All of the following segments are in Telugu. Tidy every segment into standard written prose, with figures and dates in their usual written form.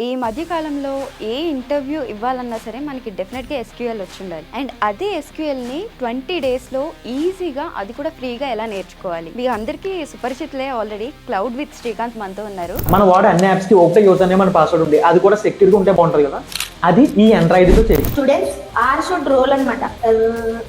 ఈ మధ్య కాలంలో ఏ ఇంటర్వ్యూ ఇవ్వాలన్నా సరే మనకి డెఫినెట్గా ఎస్క్యూఎల్ వచ్చి ఉండాలి. అండ్ అదే ఎస్క్యూఎల్ని 20 డేస్లో ఈజీగా అది కూడా ఫ్రీగా ఎలా నేర్చుకోవాలి. మీ అందరికీ సుపరిచితులే ఆల్రెడీ క్లౌడ్ విత్ శ్రీకాంత్ మనతో ఉన్నారు. మన వాడే అన్ని యాప్స్కి ఒకటే యూజర్ నేమ్ మన పాస్వర్డ్ ఉంది, అది కూడా సెక్యూర్గా ఉంటే బాగుంటుంది కదా. అది ఈ ఎండ్రాయిడ్తో చేయాలి. స్టూడెంట్స్ ఆర్ షుడ్ రోల్ అనమాట.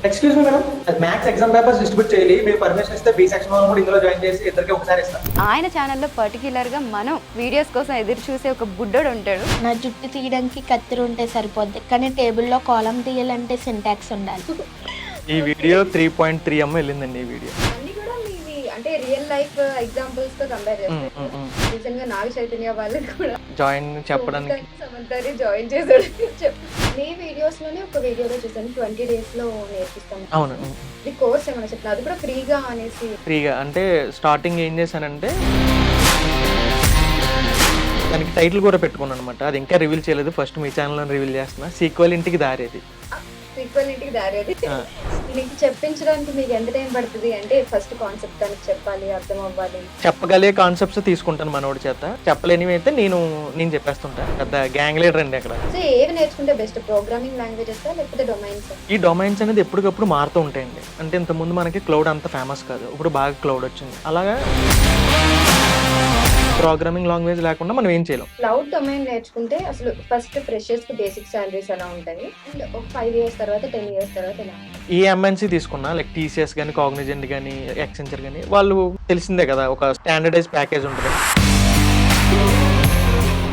Excuse me madam, maths exam papers distribute చేయాలి. మీరు పర్మిషన్ ఇస్తే బి సెక్షన్ వాళ్ళు కూడా ఇందులో జాయిన్ చేసి ఇద్దరికి ఒకసారి ఇస్తాం. ఆయన ఛానల్లో పర్టికులర్గా మనం వీడియోస్ కోసం ఎదురు చూసే ఒక బుడ్డోడు ఉంటాడు. నా జుట్టు తీయడానికి కత్తిరి ఉంటే సరిపోద్ది, కానీ టేబుల్లో కాలం తీయాలంటే సింటాక్స్ ఉండాలి. ఈ వీడియో 3.3M వెళ్ళిందండి. ఈ వీడియో అన్ని కూడా మీవి అంటే రియల్ లైఫ్ ఎగ్జాంపుల్స్ తో కంపేర్ చేస్తారు. రీసెంట్ గా నాగ చైతన్య వాళ్ళకి కూడా జాయిన్ చెప్పడానికి సమంతారి జాయిన్ చేశాడు. మీ వీడియోస్ లోనే ఒక వీడియోలో చూసాను 20 డేస్ లో నేర్పిస్తాను. అవును, ఇది కోర్స్ ఏమైనా చెప్తున్నా, అది కూడా ఫ్రీగా అనేసి. ఫ్రీగా అంటే స్టార్టింగ్ ఏం చేశానంటే దానికి టైటిల్ కూడా పెట్టుకున్నాను అనమాట. అది ఇంకా రివీల్ చేయలేదు, ఫస్ట్ మీ ఛానల్లో రివీల్ చేస్తున్నా. సీక్వెల్ ఇంటికి దారేది. ఈక్వల్ ఇంటికి దారి అది. మీకు చెప్పించడానికి మీకు ఎంత టైం పడుతుంది అంటే ఫస్ట్ కాన్సెప్ట్ దానికి చెప్పాలి, అర్థం అవ్వాలి. చెప్పగలిగే కాన్సెప్ట్స్ తీసుకుంటాను మనోడి చేత, చెప్పలేనివి అయితే నేను చెప్పేస్తుంటా. పెద్ద గ్యాంగ్ లీడర్ అండి అక్కడ. సో ఏవి నేర్చుకుంటే బెస్ట్, ప్రోగ్రామింగ్ లాంగ్వేజెస్ లేకపోతే డొమైన్స్? ఈ డొమైన్స్ అనేది ఎప్పటికప్పుడు మారుతూ ఉంటాయండి. అంటే ఇంతకుముందు మనకి క్లౌడ్ అంత ఫేమస్ కాదు, ఇప్పుడు బాగా క్లౌడ్ వచ్చింది. అలాగా ప్రోగ్రామింగ్ లాంగ్వేజ్ లేకుండా మనం ఏం చేయలేం. క్లౌడ్ డొమైన్ నేర్చుకుంటే అసలు ఫస్ట్ ఫ్రెషర్స్ కి బేసిక్ సాలరీస్ ఎలా ఉంటాయి, అండ్ ఒక 5 years తర్వాత 10 years తర్వాత ఎలా? ఈ ఎంఎన్సీ తీసుకున్నా, లైక్ టీసీఎస్ కానీ, కాగ్నిజెంట్ కానీ, యాక్సెంచర్ కానీ, వాళ్ళు తెలిసిందే కదా ఒక స్టాండర్డైజ్ ప్యాకేజ్ ఉంటుంది.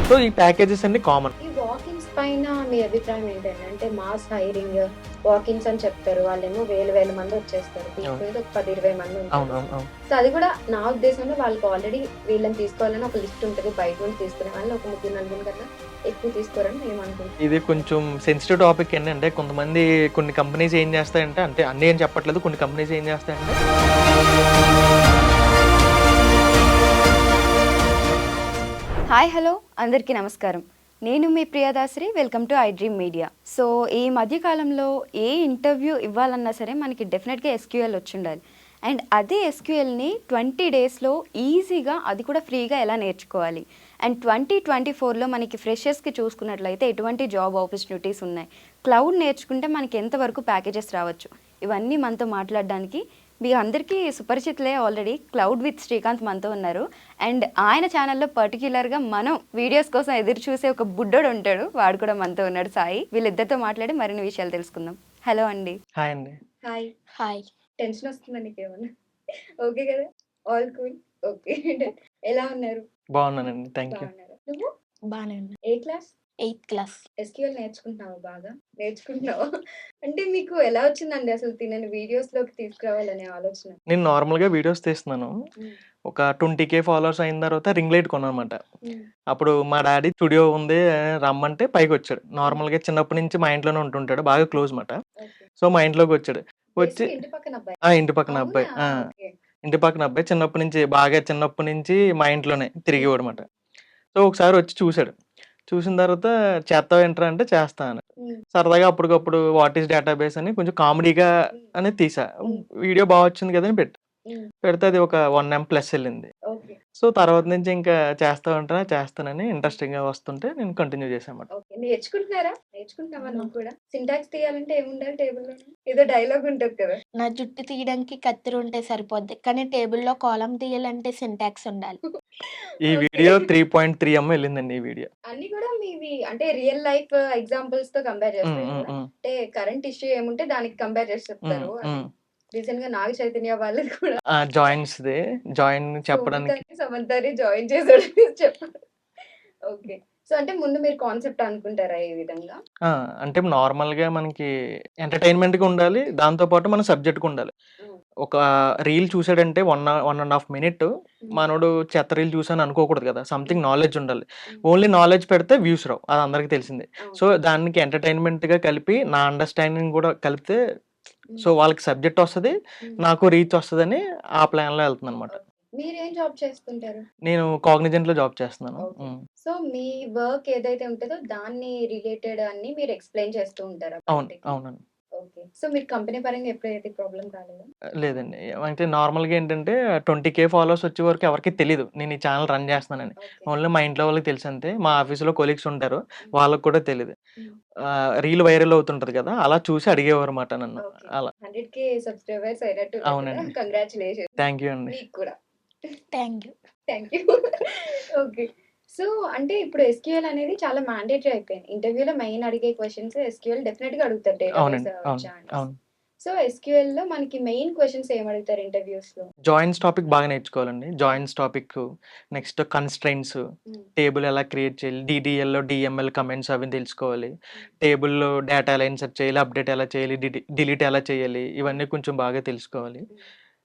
సో ఈ ప్యాకేజెస్ అన్ని కామన్. ఈ వాకిన్స్ పైన మీ అభిప్రాయం ఏంటంటే, అంటే మాస్ హైరింగ్ వాకిన్స్ అని చెప్తారు, వాళ్ళేమో వేల మంది వచ్చేస్తారు, తీసుకునేది ఒక 10-20 మంది ఉంటారు. సో అది కూడా నా ఉద్దేశంలో వాళ్ళకి ఆల్రెడీ వీళ్ళని తీసుకోవాలని ఒక లిస్ట్ ఉంటుంది, బయట నుంచి తీసుకునే వాళ్ళు ఒక 3-4 కన్నా ఎక్కువ తీసుకోరని మేము అనుకుంటున్నాం. ఇది కొంచెం సెన్సిటివ్ టాపిక్ ఏంటంటే కొంతమంది కొన్ని కంపెనీస్ ఏం చేస్తాయంటే, అంటే అన్నీ ఏం చెప్పట్లేదు, కొన్ని కంపెనీస్ ఏం చేస్తాయంటే హాయ్ హలో అందరికీ నమస్కారం. నేను మీ Priyadasri, welcome to I dream media. So ఈ మధ్యకాలంలో ఏ ఇంటర్వ్యూ ఇవ్వాలన్నా సరే మనకి డెఫినెట్గా ఎస్క్యూఎల్ వచ్చి ఉండాలి. అండ్ అదే ఎస్క్యూఎల్ని 20 డేస్లో ఈజీగా అది కూడా ఫ్రీగా ఎలా నేర్చుకోవాలి. అండ్ 2024లో మనకి ఫ్రెషర్స్కి చూసుకున్నట్లయితే ఎటువంటి జాబ్ ఆపర్చునిటీస్ ఉన్నాయి, క్లౌడ్ నేర్చుకుంటే మనకి ఎంతవరకు ప్యాకేజెస్ రావచ్చు, ఇవన్నీ మనతో మాట్లాడడానికి మీ అందరికీ సుపరిచితులే ఆల్రెడీ క్లౌడ్ విత్ శ్రీకాంత్ మనతో ఉన్నారు. అండ్ ఆయన ఛానల్లో పర్టికులర్గా మనం వీడియోస్ కోసం ఎదురు చూసే ఒక బుడ్డోడు ఉంటాడు, వాడు కూడా మనతో ఉన్నాడు, సాయి. వీళ్ళిద్దరితో మాట్లాడి మరిన్ని విషయాలు తెలుసుకుందాం. హలో అండి. హాయ్ అండి. హాయ్. హాయ్. టెన్షన్ వస్తుందా నీకు ఏమన్నా? ఓకే కదా, ఆల్ కూల్. ఓకే, ఎలా ఉన్నారు? బాగున్నానండి, థ్యాంక్ యూ. బాగున్నారు. నువ్వు బానే ఉన్నా. ఏ క్లాస్? 8th class. ఎస్క్యూఎల్ నేర్చుకుంటున్నావా? బాగా నేర్చుకుంటున్నావా? అంటే మీకు ఎలా వచ్చిందండి అసలు తినని వీడియోస్ లోకి తీసుకురావాలనే ఆలోచన? నేను నార్మల్గా వీడియోస్ తీస్తున్నాను. ఒక 20K ఫాలోవర్స్ అయిన తర్వాత రింగ్ లైట్ కొన్నాను అనమాట. అప్పుడు మా డాడీ స్టూడియో ఉంది రమ్మంటే పైకి వచ్చాడు. నార్మల్గా చిన్నప్పటి నుంచి మా ఇంట్లోనే ఉంటుంటాడు, బాగా క్లోజ్ మాట. సో మా ఇంట్లోకి వచ్చాడు. వచ్చి ఇంటి పక్కన అబ్బాయి? ఇంటి పక్కన అబ్బాయి, అవునా? ఓకే. ఇంటి పక్కన అబ్బాయి చిన్నప్పటి నుంచి మా ఇంట్లోనే తిరిగేవాడు అనమాట. సో ఒకసారి వచ్చి చూశాడు. చూసిన తర్వాత చేస్తావు ఏంట్రా అంటే చేస్తా అని. సరదాగా అప్పటికప్పుడు వాట్ ఈస్ డేటాబేస్ అని కొంచెం కామెడీగా అనేది తీసా. వీడియో బాగా వచ్చింది కదా అని పెడితే అది ఒక 1M+ వెళ్ళింది. ఓకే. సో తర్వాత నుంచి ఇంకా చేస్తానని ఇంట్రెస్టింగ్ గా వస్తుంటే నేను కంటిన్యూ చేశాను. ఓకే. నేర్చుకుంటున్నావా నువ్వు కూడా? సింటాక్స్ తీయాలంటే ఏముండాలి టేబుల్లో? ఏదో డైలాగ్ ఉంటది కదా. నా జుట్టు తీయడానికి కత్తిరి ఉంటే సరిపోద్ది, కానీ టేబుల్లో కాలం తీయాలంటే సింటాక్స్ ఉండాలి. ఈ వీడియో 3.3M వెళ్ళిందండి. ఈ వీడియో అన్ని కూడా మీవి అంటే రియల్ లైఫ్ ఎగ్జాంపుల్స్ తో కంపేర్ చేస్తారు కదా. అంటే కరెంట్ ఇష్యూ ఏముంటే దానికి కంపేర్ చేసి చెప్తారు. రీసెంట్ గా నాగ చైతన్య వాళ్ళకి కూడా జాయిన్ చెప్పడానికి సమంతారి జాయిన్ చేశాడు చెప్పారు. ఓకే. సో అంటే ముందు మీరు కాన్సెప్ట్ అనుకుంటారా ఈ విధంగా? అంటే నార్మల్ గా మనకి ఎంటర్టైన్మెంట్ గా ఉండాలి, దాంతో పాటు మన సబ్జెక్ట్ గా ఉండాలి. ఒక రీల్ చూసాడంటే 1.5 minute మనోడు చెత్త రీల్ చూసాను అనుకోకూడదు కదా, సంథింగ్ నాలెడ్జ్ ఉండాలి. ఓన్లీ నాలెడ్జ్ పెడితే వ్యూస్ రావు, అది అందరికీ తెలిసిందే. సో దానికి ఎంటర్టైన్మెంట్ గా కలిపి నా అండర్స్టాండింగ్ కూడా కలిపితే సో వాళ్ళకి సబ్జెక్ట్ వస్తుంది, నాకు రీచ్ వస్తుందని ఆ ప్లాన్ లో వెళ్తుంది అనమాట. మీరేం జాబ్ చేస్తుంటారు? నేను కాగ్నిజెంట్ లో జాబ్ చేస్తున్నాను. సో మీ వర్క్ ఏదైతే ఉంటుందో దాన్ని రిలేటెడ్ అన్ని మీరు ఎక్స్ప్లెయిన్ చేస్తూ ఉంటారా? అవునండి. ఓకే. సో మీకు కంపెనీ పరంగా ఎప్పుడైతే ప్రాబ్లమ్ కాలేదా? లేదండి. అంటే నార్మల్‌గా ఏంటంటే 20,000 ఫాలోవర్స్ వచ్చే వరకు ఎవరికీ తెలీదు. నేను ఈ ఛానెల్ రన్ చేస్తున్నానని. ఓకే. ఓన్లీ మా ఇంట్లో వాళ్ళకి తెలుసంతే. మా ఆఫీస్‌లో కొలీగ్స్ ఉంటారు. హ్మ్. వాళ్ళకి కూడా తెలీదు. హ్మ్. రీల్ వైరల్ అవుతుంటది కదా! అలా చూసి అడిగేవారుమాట నన్ను. ఓకే. అలా. 100,000 సబ్‌స్క్రైబర్స్ అయినట్టు కదా! అవునండి. కంగ్రాచ్యులేషన్స్. థాంక్ యూ అండి. మీకు కూడా. Thank you. Thank you. Okay. So, అంటే ఇప్పుడు ఎస్‌క్యూఎల్ అనేది చాలా మ్యాండేటరీ అయిపోయింది. ఇంటర్వ్యూలో మెయిన్ అడిగే క్వెషన్స్ ఎస్‌క్యూఎల్ డెఫినిట్‌గా అడుగుతారు. డేటాబేస్ అవునండి. అవును. వచ్చా అనేసి. అవును. సో, ఎస్‌క్యూఎల్‌లో మనకి మెయిన్ క్వెషన్స్ ఏమి అడుగుతారు ఇంటర్వ్యూస్‌లో? జాయిన్స్ టాపిక్ బాగా నేర్చుకోవాలండి. జాయిన్స్ టాపిక్, నెక్స్ట్ కన్‌స్ట్రెయింట్స్, హ్మ్. టేబుల్ ఎలా క్రియేట్ చేయాలి, డీడీఎల్‌లో డీఎంఎల్ కమెంట్స్ అవి తెలుసుకోవాలి. టేబుల్‌లో డేటా ఎలా ఇన్సర్ట్ చేయాలి, అప్డేట్ ఎలా చేయాలి, డిలీట్ ఎలా చేయాలి, ఇవన్నీ కొంచెం బాగా తెలుసుకోవాలి. హ్మ్.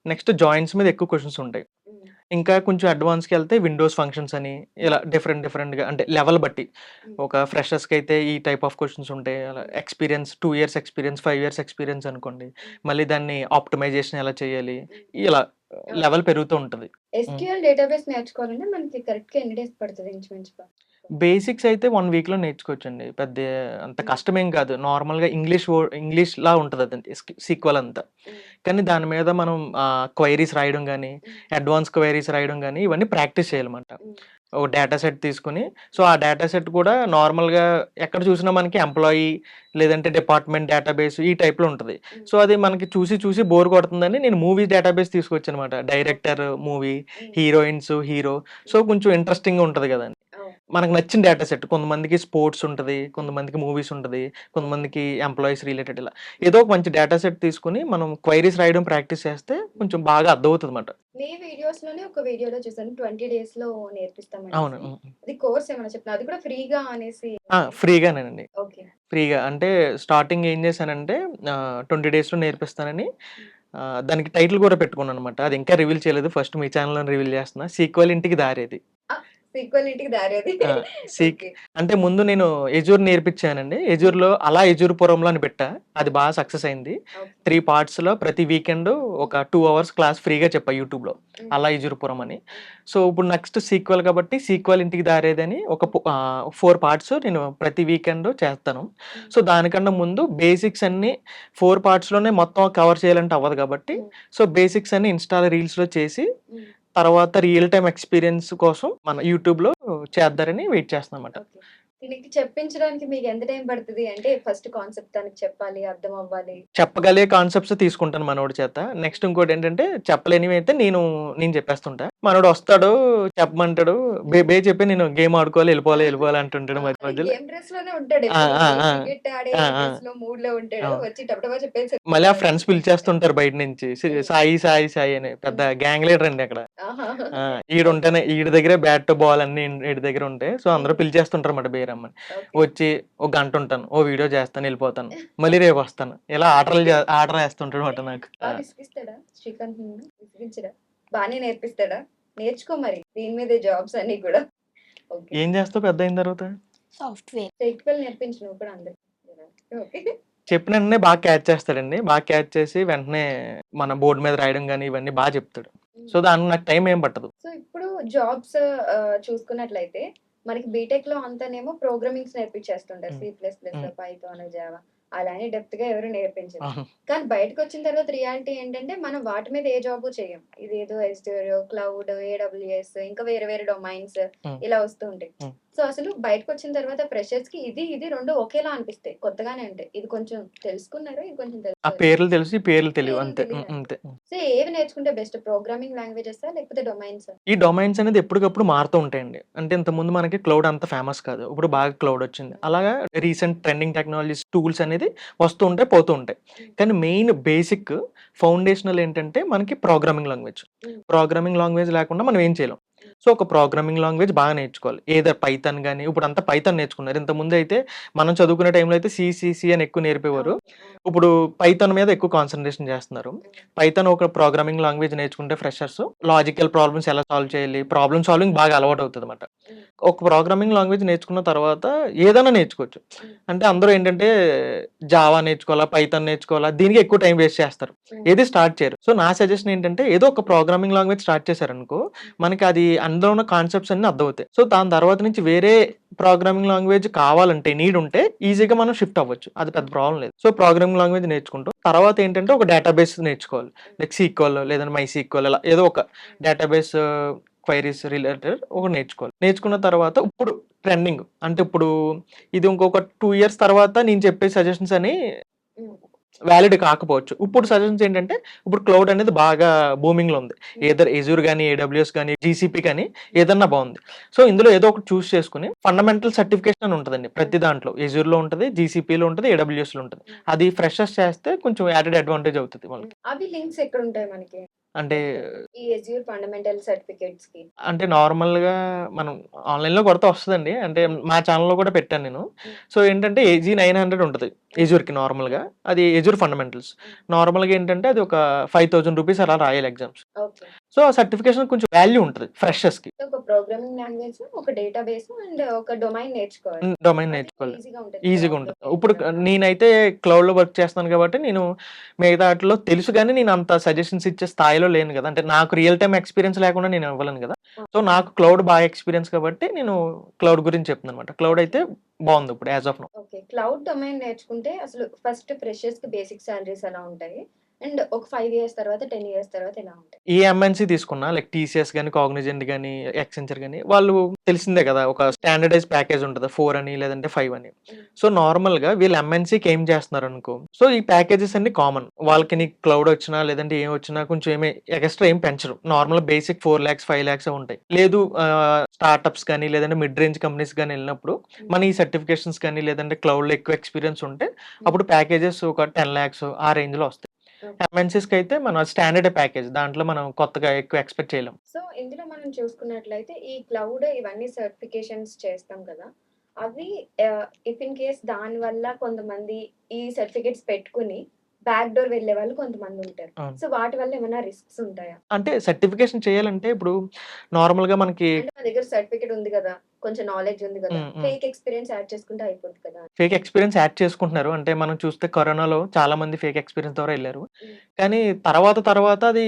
నెక్స్ట్ జాయిన్స్ మీద ఎక్కువ క్వెషన్స్ ఉంటాయి. హ్మ్. ఇంకా కొంచెం అడ్వాన్స్‌కెళ్తే విండోస్ ఫంక్షన్స్ అని ఇలా డిఫరెంట్‌గా అంటే లెవెల్ బట్టి. హ్మ్. ఒక ఫ్రెషర్స్‌కైతే ఈ టైప్ ఆఫ్ క్వెషన్స్ ఉంటాయి. అలా హ్మ్. Experience 2 years experience, 5 years experience అనుకోండి. హ్మ్. మళ్ళీ దాన్ని ఆప్టిమైజేషన్ ఎలా చేయాలి, హ్మ్. ఇలా ఓకే. లెవెల్ పెరుగుతూ ఉంటది. హ్మ్. ఎస్‌క్యూఎల్ డేటాబేస్ నేర్చుకోవాలంటే మనకి కరెక్ట్‌గా ఎన్ని డేస్ పడతది ఇంచుమించుగా? బేసిక్స్ అయితే 1 వీక్‌లో నేర్చుకోవచ్చండి. అంత హ్మ్. కష్టమేం కాదు. నార్మల్‌గా ఇంగ్లీష్‌లా ఉంటదది సీక్వెల్ అంతా. హ్మ్. కానీ దాని మీద మనం క్వెరీస్ రాయడం గాని, హ్మ్. అడ్వాన్స్ క్వెరీస్ రాయడం గాని ఇవన్నీ ప్రాక్టీస్ చేయాలన్నమాట. హ్మ్. ఒక డేటా సెట్ తీసుకొని, సో, ఆ డేటా సెట్ కూడా నార్మల్‌గా ఎక్కడ చూసినా మనకి ఎంప్లాయీ లేదంటే డిపార్ట్‌మెంట్ డేటాబేస్ ఈ టైప్‌లో ఉంటది. హ్మ్. సో, అది మనకి చూసి చూసి బోర్ కొడుతుందని నేను మూవీ డేటాబేస్ తీసుకొచ్చానన్నమాట. డైరెక్టర్, మూవీ, హ్మ్. Heroines, hero. సో, హ్మ్. కొంచెం ఇంట్రెస్టింగ్‌గా ఉంటది గదండీ. అవును. మనకు నచ్చిన డేటా సెట్. కొంతమందికి స్పోర్ట్స్ ఉంటది. హ్మ్. కొంతమందికి మూవీస్ ఉంటది. కొంతమందికి ఎంప్లాయీస్ రిలేటెడ్ ఇలా. ఏదో హ్మ్. ఒక మంచి డేటా సెట్ తీసుకొని మనం క్వెరీస్ రాయడం ప్రాక్టీస్ చేస్తే కొంచెం బాగా అర్థమవుతదన్నమాట. మీ వీడియోస్‌లోనే ఒక వీడియోలో చూసాను 20 డేస్‌లో అవును. నేర్పిస్తామనేసి. హ్మ్. హ్మ్. అది కోర్స్ ఏమైనా చెప్పిన అది కూడా ఫ్రీగా అనేసి. ఫ్రీగానేనండి. ఓకే. ఫ్రీగా అంటే స్టార్టింగ్ ఏం చేశానంటే 20 డేస్‌లో నేర్పిస్తానని హ్మ్. దానికి టైటిల్ కూడా పెట్టుకున్నానన్నమాట. అది ఇంకా రివీల్ చేయలేదు. ఫస్ట్ మీ ఛానెల్‌లోనే రివీల్ చేస్తున్నా. సీక్వెల్ ఇంటికి దారేది. ఆ! సీక్వెల్ ఇంటికి దారి అది. ఆ! Seek okay. అంటే ముందు నేను ఎజూర్ నేర్పించానండి. హ్మ్. ఎజూర్‌లో అలా ఎజూర్‌పురంలో అని పెట్టా. అది ఓకే. బాగా సక్సెస్ అయింది. ఓకే. 3 పార్ట్స్‌లో ప్రతి వీకెండ్ ఒక 2 అవర్స్ క్లాస్ ఫ్రీగా చెప్పా యూట్యూబ్‌లో. హ్మ్. అలా ఎజూర్‌పురం అని. హ్మ్. సో, ఇప్పుడు నెక్స్ట్ సీక్వెల్ కాబట్టి సీక్వెల్ ఇంటికి దారేదని 4 పార్ట్స్ నేను ప్రతి వీకెండ్ చేస్తాను. హ్మ్. సో, దానికన్నా ముందు బేసిక్స్ అన్నీ 4 పార్ట్స్‌లోనే మొత్తం కవర్ చేయాలంటే అవ్వదు కాబట్టి, హ్మ్. సో, బేసిక్స్ అన్నీ ఇన్‌స్టాలో, రీల్స్‌లో చేసి హ్మ్. తర్వాత రియల్ టైమ్ ఎక్స్‌పీరియన్స్ కోసం మన యూట్యూబ్‌లో చేద్దారని వెయిట్ చేస్తున్నానన్నమాట. ఓకే. దీనికి చెప్పించడానికి మీకు ఎంత టైం పడతది? అంటే ఫస్ట్ కాన్సెప్ట్ తనకి చెప్పాలి, అర్థం అవ్వాలి. చెప్పగలిగే కాన్సెప్ట్స్ తీసుకుంటాను మనోడి చేత. నెక్స్ట్ ఇంకోటేంటంటే చెప్పలేనివి అయితే నేను చెప్పేస్తుంటా. మనోడు వస్తాడు, చెప్పమంటాడు. బే చెప్పి నేను గేమ్ ఆడుకోవాలి, ఎళ్ళిపోవాలి ఆ! అంటుంటాడు మధ్య మధ్యలో. గేమ్ డ్రెస్‌లోనే ఉంటాడు ఆ! ఎప్పుడు. ఆ! ఈ ఆ! క్రికెట్ ఆడే ఆ! ఆ! డ్రెస్‌లో మూడ్‌లో ఉంటాడు. అవును. వచ్చి టపటపా చెప్పేసి మళ్ళీ ఆ వెళ్ళిపోతాడు. ఫ్రెండ్స్ పిలిచేస్తుంటారు బయట నుంచి. హ్మ్. సాయి అని పెద్ద హ్మ్. గ్యాంగ్ లీడర్ అండి అక్కడ. ఆహా! ఆ! ఓకే. ఈడి దగ్గరే బ్యాట్, బాల్ అన్నీ ఈడి దగ్గర ఉంటాయి. సో, అందరూ హ్మ్. పిలిచేస్తుంటారన్నమాట బేరమ్మని. ఓకే. వచ్చి ఒక గంట ఉంటాను. ఓ వీడియో చేస్తాను, ఎళ్ళిపోతాను. మళ్ళీ రేపొస్తాను. ఇలా ఆర్డర్ ఏస్తుంటాడన్నమాట నాకు. బా విసిగిస్తాడా శ్రీకాంత్ నిన్ను? విసిగించడా? బానే నేర్పిస్తాడా? నేర్చుకో మరి. దీని మీదే జాబ్స్ అన్నీ కూడా. ఓకే. ఏం చేస్తావు పెద్దయిన తర్వాత? సాఫ్ట్‌వేర్. సైకిల్ నేర్పించు నువ్వు కూడా అందరికి. ఓకే. చెప్పిన వెంటనే బాగా క్యాచ్ చేస్తాడండి. బాగా క్యాచ్ చేసి వెంటనే మన బోర్డ్ మీద రాయడం గాని ఇవన్నీ చెప్తాడు. సో, హ్మ్. దానికి నాకు టైం ఏం పట్టదు. సో, ఇప్పుడు జాబ్స్ చూసుకున్నట్లయితే మనకి బీటెక్‌లో అంతానేమో ప్రోగ్రామింగ్స్ నేర్పించేస్తుంటారు. హ్మ్. సి ప్లస్ ప్లస్, హ్మ్. పైథాన్, జావా అలా అని డెప్త్‌గా ఎవరు నేర్పించరు. అవును. కానీ బయటకొచ్చిన తర్వాత రియాలిటీ ఏంటంటే మనం వాటి మీద ఏ జాబు చేయం. ఇదేదో ఎస్‌డబ్ల్యూ, క్లౌడ్, ఏడబ్ల్యూఎస్ ఇంకా వేరే వేరే డొమైన్స్ హ్మ్. ఇలా వస్తూ ఉంటాయి. హ్మ్. సో, అసలు బయటకొచ్చిన తర్వాత ఫ్రెషర్స్‌కి ఇది 2 ఒకేలా అనిపిస్తాయి. కొత్తగానే ఉంటాయి. ఇది కొంచెం తెలుసుకున్నారు. ఇది కొంచెం ఆ తెలుసుకోలేదు. పేర్లు తెలుసు. ఈ పేర్లు తెలియవు పేర్లు అంతే. తెలీదంతే. అంతే. సో, ఏవి నేర్చుకుంటే బెస్ట్? ప్రోగ్రామింగ్ లాంగ్వేజెసా? లేకపోతే డొమైన్సా? ఈ డొమైన్స్ అనేది ఎప్పటికప్పుడు మారుతూ ఉంటాయండి. అంటే ఇంతకుముందు మనకి క్లౌడ్ అంత ఫేమస్ కాదు. ఇప్పుడు బాగా క్లౌడ్ వచ్చింది. అలాగా రీసెంట్ ట్రెండింగ్ టెక్నాలజీస్ టూల్స్ అనేది వస్తూ ఉంటాయి, పోతూ ఉంటాయి. హ్మ్. కానీ మెయిన్ బేసిక్ ఫౌండేషనల్ ఏంటంటే మనకి ప్రోగ్రామింగ్ లాంగ్వేజ్. హ్మ్. ప్రోగ్రామింగ్ లాంగ్వేజ్ లేకుండా మనం ఏం చేయలేం. హ్మ్. సో, ఒక ప్రోగ్రామింగ్ లాంగ్వేజ్ బాగా నేర్చుకోవాలి. ఏదర్ పైథాన్ గాని ఇప్పుడంతా పైథాన్ నేర్చుకున్నారు. ఇంతకుముందయితే మనం చదువుకునే టైంలో అయితే సి అని ఎక్కువ నేర్పేవారు. అవును. అవును. ఇప్పుడు పైథాన్ మీద ఎక్కువ కాన్సంట్రేషన్ చేస్తున్నారు. హ్మ్. పైథాన్ ఒక ప్రోగ్రామింగ్ లాంగ్వేజ్ నేర్చుకుంటే ఫ్రెషర్స్ లాజికల్ ప్రాబ్లమ్స్ ఎలా సాల్వ్ చేయాలి, ప్రాబ్లమ్ సాల్వింగ్ బాగా అలవాటవుతదన్నమాట. ఒక ప్రోగ్రామింగ్ లాంగ్వేజ్ నేర్చుకున్న తర్వాత ఏదైనా నేర్చుకోవచ్చు. అంటే అందరూ ఏంటంటే జావా నేర్చుకోవాలా, పైథాన్ నేర్చుకోవాలా, దీనికి ఎక్కువ టైం వేస్ట్ చేస్తారు. ఏది స్టార్ట్ చేయరు. సో నా సజెషన్ ఏంటంటే ఏదో ఒక ప్రోగ్రామింగ్ లాంగ్వేజ్ స్టార్ట్ చేశారనుకో, మనకి అది అందులో ఉన్న కాన్సెప్ట్స్ అన్ని అర్థమవుతాయి. సో దాని తర్వాత నుంచి వేరే ప్రోగ్రామింగ్ లాంగ్వేజ్ కావాలంటే నీడ్ ఉంటే ఈజీగా మనం షిఫ్ట్ అవ్వచ్చు. అది పెద్ద ప్రాబ్లం లేదు. సో ప్రోగ్రామింగ్ లాంగ్వేజ్ నేర్చుకుంటాం. తర్వాత ఏంటంటే ఒక డేటాబేస్ నేర్చుకోవాలి. లైక్ సీక్వెల్ లేదంటే మై సీక్వెల్ ఇలా ఏదో ఒక డేటాబేస్ క్వైరీస్ రిలేటెడ్ ఒకటి నేర్చుకోవాలి. నేర్చుకున్న తర్వాత ఇప్పుడు ట్రెండింగ్ అంటే ఇప్పుడు ఇది ఇంకొక 2 ఇయర్స్ తర్వాత నేను చెప్పే సజెషన్స్ అని వ్యాలిడ్ కాకపోవచ్చు. ఇప్పుడు సజెషన్స్ ఏంటంటే ఇప్పుడు క్లౌడ్ అనేది బాగా బూమింగ్లో ఉంది. ఏదర్ ఎజూర్ కానీ, ఏడబ్ల్యూఎస్ కానీ, జీసీపీ కానీ ఏదన్నా బాగుంది. సో ఇందులో ఏదో ఒకటి చూస్ చేసుకుని ఫండమెంటల్ సర్టిఫికేషన్ అని ఉంటుందండి ప్రతి దాంట్లో. ఎజూర్లో ఉంటుంది, జీసీపీలో ఉంటుంది, ఏడబ్ల్యూఎస్లో ఉంటుంది. అది ఫ్రెషర్స్ చేస్తే కొంచెం యాడెడ్ అడ్వాంటేజ్ అవుతుంది వాళ్ళకి. అవి లింక్స్ ఎక్కడ ఉంటాయి మనకి అంటే ఈ Azure ఫండమెంటల్ సర్టిఫికేట్స్ కి? అంటే నార్మల్‌గా మనం ఆన్‌లైన్‌లో కొడితే వస్తదండి. అంటే మా ఛానెల్‌లో కూడా పెట్టాను నేను. సో ఏంటంటే ఏజీ 900 ఉంటది ఎజూర్‌కి నార్మల్‌గా. అది ఎజూర్ ఫండమెంటల్స్. నార్మల్‌గా ఏంటంటే అది ఒక 5000 రూపీస్ అలా రాయాలి ఎగ్జామ్స్. ఓకే. సో ఆ సర్టిఫికేషన్ కొంచెం వాల్యూ ఉంటది ఫ్రెషర్స్‌కి. ఒక ప్రోగ్రామింగ్ లాంగ్వేజ్, ఒక డేటాబేస్ అండ్ ఒక డొమైన్ నేర్చుకోవాలి. డొమైన్ నేర్చుకోవాలి. ఈజీగా ఉంటుంది. Okay. ఇప్పుడు నేనైతే క్లౌడ్‌లో వర్క్ చేస్తున్నాను కాబట్టి నేను మిగతా ఆటిలో తెలుసు గానీ నేను అంత సజెషన్స్ ఇచ్చే స్థాయిలో లేను కదా! అంటే నాకు రియల్ టైమ్ ఎక్స్‌పీరియన్స్ లేకుండా నేను ఇవ్వలేను కదా! సో నాకు క్లౌడ్ బాగా ఎక్స్‌పీరియన్స్ కాబట్టి నేను క్లౌడ్ గురించి చెప్తున్నానన్నమాట. క్లౌడ్ అయితే బాగుంది ఇప్పుడు as of now. Okay. Cloud domain నేర్చుకుంటే అసలు ఫస్ట్ ఫ్రెషర్స్ కి బేసిక్ సాలరీస్ ఎలా ఉంటాయి? అండ్ ఒక 5 ఇయర్స్ తర్వాత, 10 ఇయర్స్ తర్వాత ఎలా ఉంటాయి? ఏ ఎంఎన్‌సి తీసుకున్నా లైక్ టీసీఎస్ గాని, కాగ్నిజెంట్ గాని, యాక్సెంచర్ గాని వాళ్ళు తెలిసిందే కదా! ఒక స్టాండర్డైజ్ ప్యాకేజ్ ఉంటది. 4 అని లేదంటే 5 అని. సో నార్మల్‌గా వీళ్ళు ఎంఎన్‌సికి ఏం చేస్తున్నారనుకో, సో ఈ ప్యాకేజెస్ అన్ని కామన్. వాళ్ళకి నీకు క్లౌడ్ వచ్చినా లేదంటే ఏం వచ్చినా కొంచెం ఏమి ఎక్స్‌ట్రా ఏం పెంచరు. నార్మల్ బేసిక్ 4 లాక్స్, 5 లాక్స్ ఉంటాయి. లేదు స్టార్టప్స్ కానీ లేదంటే మిడ్ రేంజ్ కంపెనీస్ గాని వెళ్ళినప్పుడు మన ఈ సర్టిఫికేషన్స్ కానీ లేదంటే క్లౌడ్‌లో ఎక్కువ ఎక్స్‌పీరియన్స్ ఉంటే అప్పుడు ప్యాకేజెస్ ఒక 10 లాక్స్ ఆ రేంజ్‌లో వస్తాయి. ఎంఎన్‌సిస్‌కి అయితే మన స్టాండర్డ్ ప్యాకేజ్. దాంట్లో మనం కొత్తగా ఎక్కువ ఎక్స్‌పెక్ట్ చేయలేం. సో ఇందులో మనం చూసుకున్నట్లయితే ఈ క్లౌడ్ ఇవన్నీ సర్టిఫికేషన్స్ చేస్తాం కదా! అవి ఇఫ్ ఇన్ కేస్ దాని వల్ల కొంతమంది ఈ సర్టిఫికేట్స్ పెట్టుకుని బ్యాక్ డోర్ వెళ్ళే వాళ్ళు కొంతమంది ఉంటారు. అవును. సో వాటి వల్ల ఏమైనా రిస్క్స్ ఉంటాయా? అంటే సర్టిఫికేషన్ చేయాలంటే ఇప్పుడు నార్మల్‌గా మనకి అంటే మా దగ్గర సర్టిఫికేట్ ఉంది కదా, కొంచెం నాలెడ్జ్ ఉంది కదా, హ్మ్. ఫేక్ ఎక్స్పీరియన్స్ యాడ్ చేసుకుంటే అయిపోద్ది కదా. ఫేక్ ఎక్స్‌పీరియన్స్ యాడ్ చేసుకుంటున్నారు. అంటే మనం చూస్తే కరోనాలో చాలా మంది ఫేక్ ఎక్స్‌పీరియన్స్ ద్వారా ఎళ్లారు. హ్మ్. కానీ తర్వాత అది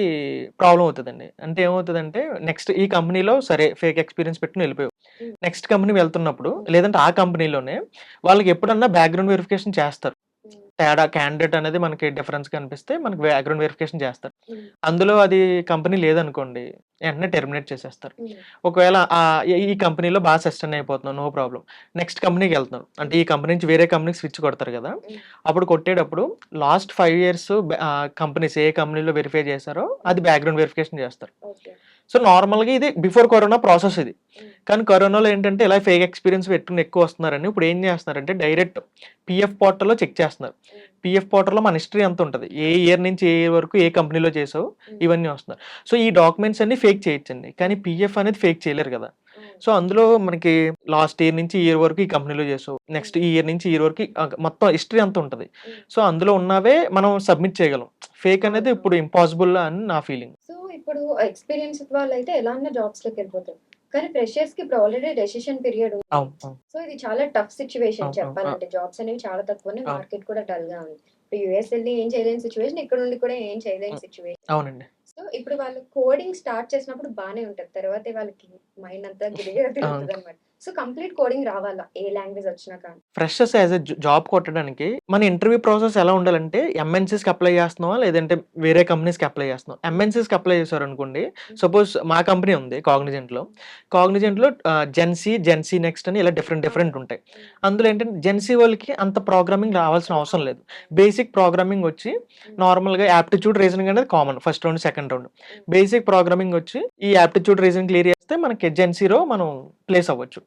ప్రాబ్లమ్ అవుతదండి. అంటే ఏమవుతదంటే నెక్స్ట్ ఈ కంపెనీలో సరే ఫేక్ ఎక్స్‌పీరియన్స్ పెట్టుకొని వెళ్ళిపోయావు. హ్మ్. నెక్స్ట్ కంపెనీ వెళ్తున్నప్పుడు లేదంటే ఆ కంపెనీలోనే వాళ్ళకి ఎప్పుడన్నా బ్యాక్‌గ్రౌండ్ వెరిఫికేషన్ చేస్తారు. హ్మ్. తేడా క్యాండిడేట్ అనేది మనకి డిఫరెన్స్ కనిపిస్తే మనకి బ్యాక్‌గ్రౌండ్ వెరిఫికేషన్ చేస్తారు. హ్మ్. అందులో అది కంపెనీ లేదనుకోండి వెంటనే టెర్మినేట్ చేసేస్తారు. హ్మ్. ఒకవేళ ఈ కంపెనీలో బాగా సస్టైన్ అయిపోతున్నావు నో ప్రాబ్లమ్. నెక్స్ట్ కంపెనీకి వెళ్తున్నావు. అంటే ఈ కంపెనీ నుంచి వేరే కంపెనీకి స్విచ్ కొడతారు కదా! హ్మ్. అప్పుడు కొట్టేటప్పుడు లాస్ట్ 5 ఇయర్స్ కంపెనీస్ ఏ కంపెనీలో వెరిఫై చేశారో అది బ్యాక్‌గ్రౌండ్ వెరిఫికేషన్ చేస్తారు. ఓకే. సో నార్మల్‌గా ఇది బిఫోర్ కరోనా ప్రాసెస్ ఇది. హ్మ్. కానీ కరోనాలో ఏంటంటే ఇలా ఫేక్ ఎక్స్‌పీరియన్స్ పెట్టుకొని ఎక్కువ వస్తున్నారని ఇప్పుడు ఏం చేస్తున్నారంటే డైరెక్ట్ పీఎఫ్ పోర్టల్‌లో చెక్ చేస్తున్నారు. హ్మ్. పీఎఫ్ పోర్టల్‌లో మన హిస్టరీ అంతా ఉంటది. ఏ ఇయర్ నుంచి ఏ ఇయర్ వరకు ఏ కంపెనీలో చేసావు హ్మ్. ఇవన్నీ వస్తున్నారు. సో ఈ డాక్యుమెంట్స్ అన్ని ఫేక్ చేయొచ్చండి. కానీ పీఎఫ్ అనేది ఫేక్ చేయలేరు కదా! హ్మ్. సో అందులో మనకి లాస్ట్ ఇయర్ నుంచి ఈ ఇయర్ వరకు ఈ కంపెనీలో చేసావు. నెక్స్ట్ ఈ ఇయర్ నుంచి ఈ ఇయర్ వరకు మొత్తం హిస్టరీ అంతా ఉంటది. హ్మ్. సో అందులో ఉన్నవే మనం సబ్మిట్ చేయగలం. ఫేక్ అనేది అవును. ఇప్పుడు ఇంపాసిబుల్ అని నా ఫీలింగ్. సో ఇప్పుడు ఎక్స్పీరియన్స్ వాళ్ళైతే ఎలా అన్నా జాబ్స్ లోకి వెళ్ళిపోతారు. కానీ ఫ్రెషర్స్ కి ఇప్పుడు ఆల్రెడీ డెసిషన్ పీరియడ్ ఉంది. అవును. అవును. సో ఇది చాలా టఫ్ సిచ్యువేషన్ అవును. చెప్పాలంటే. జాబ్స్ అనేవి చాలా తక్కువ ఉన్నాయి. అవును. మార్కెట్ కూడా డల్ గా ఉంది. ఇప్పుడు యూఎస్ వెళ్ళి ఏం చేయలేని సిచ్యువేషన్, ఇక్కడ నుండి కూడా ఏం చేయలేని సిచ్యువేషన్. అవునండి. సో ఇప్పుడు వాళ్ళు కోడింగ్ స్టార్ట్ చేసినప్పుడు బానే ఉంటది. తర్వాతే వాళ్ళకి మైండ్ అంతా గిరిగిర తిరుగుతుంది అనమాట. సో కంప్లీట్ కోడింగ్ రావాలా ఏ లాంగ్వేజ్ వచ్చినా కానీ. ఫ్రెషర్స్ యాజ్ ఎ జాబ్ కొట్టడానికి మన ఇంటర్వ్యూ ప్రాసెస్ ఎలా ఉండాలంటే ఎంఎన్‌సిస్‌కి అప్లై చేస్తున్నావా? లేదంటే వేరే కంపెనీస్‌కి అప్లై చేస్తున్నావా? ఎంఎన్‌సిస్‌కి అప్లై చేశారనుకోండి. సపోజ్ మా కంపెనీ ఉంది కాగ్నిజెంట్‌లో. కాగ్నిజెంట్‌లో జెన్‌సీ నెక్స్ట్ అని ఇలా డిఫరెంట్ ఉంటాయి. అందులో ఏంటంటే జెన్‌సీ వాళ్ళకి అంత ప్రోగ్రామింగ్ రావాల్సిన అవసరం లేదు. బేసిక్ ప్రోగ్రామింగ్ వచ్చి నార్మల్‌గా యాప్టిట్యూడ్ రీజనింగ్ అనేది common first round, second round. Basic programming వచ్చి ఈ యాప్టిట్యూడ్ రీజనింగ్ క్లియర్ చేస్తే మనకి జెన్‌సీలో మనం ప్లేస్ అవ్వచ్చు.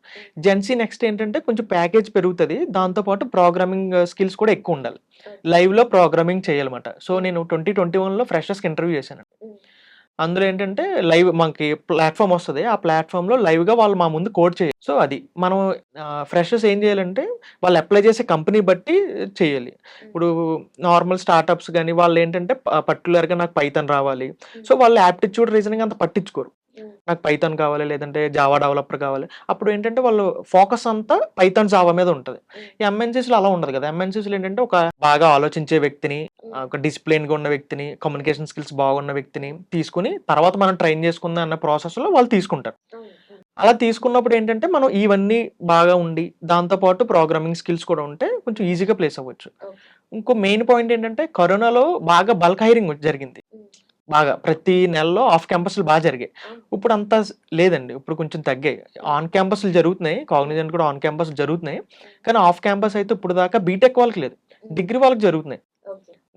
జెన్‌సీ నెక్స్ట్ ఏంటంటే కొంచెం ప్యాకేజ్ పెరుగుతది. దాంతో పాటు ప్రోగ్రామింగ్ స్కిల్స్ కూడా ఎక్కువ ఉండాలి. లైవ్‌లో ప్రోగ్రామింగ్ చేయాలన్నమాట. సో నేను 2021లో ఫ్రెషర్స్‌కి ఇంటర్వ్యూ చేశాను. అందులో ఏంటంటే లైవ్ మనకి ప్లాట్‌ఫామ్ వస్తది. ఆ ప్లాట్‌ఫామ్‌లో లైవ్‌గా వాళ్ళు మా ముందు కోడ్ చేయాలి. సో అది మనం ఫ్రెషర్స్ ఏం చేయాలంటే వాళ్ళు అప్లై చేసే కంపెనీ బట్టి చేయాలి. ఇప్పుడు నార్మల్ స్టార్టప్స్ గాని వాళ్ళు ఏంటంటే పర్టిక్యులర్‌గా నాకు పైథాన్ రావాలి. సో వాళ్ళు యాప్టిట్యూడ్ రీజనింగ్ అంత పట్టించుకోరు. నాకు పైథాన్ కావాలి, లేదంటే జావా డెవలపర్ కావాలి. అప్పుడు ఏంటంటే వాళ్ళు ఫోకస్ అంతా పైథాన్, జావా మీద ఉంటది. ఈ ఎంఎన్సీస్‌లో అలా ఉండదు కదా! ఎంఎన్సీస్‌లో ఏంటంటే ఒక బాగా ఆలోచించే వ్యక్తిని, ఒక డిసిప్లిన్‌గా ఉన్న వ్యక్తిని, కమ్యూనికేషన్ స్కిల్స్ బాగున్న వ్యక్తిని తీసుకొని తర్వాత మనం ట్రైన్ చేసుకుందాం అన్న ప్రాసెస్‌లో వాళ్ళు తీసుకుంటారు. అలా తీసుకున్నప్పుడు ఏంటంటే మనం ఇవన్నీ బాగా ఉండి, దాంతో పాటు ప్రోగ్రామింగ్ స్కిల్స్ కూడా ఉంటే కొంచెం ఈజీగా ప్లేస్ అవ్వచ్చు. ఇంకో మెయిన్ పాయింట్ ఏంటంటే కరోనాలో బాగా బల్క్ హైరింగ్ జరిగింది. బాగా ప్రతి నెలలో ఆఫ్ క్యాంపస్‌లు జరిగాయి. ఇప్పుడు అంతా లేదండి. ఇప్పుడు కొంచెం తగ్గాయి. ఆన్ క్యాంపస్‌లు జరుగుతున్నాయి. కాగ్నిజెంట్ కూడా ఆన్ క్యాంపస్ జరుగుతున్నాయి. కానీ ఆఫ్ క్యాంపస్ అయితే ఇప్పుడు దాకా బీటెక్ వాళ్ళకి లేదు. డిగ్రీ వాళ్ళకి జరుగుతున్నాయి.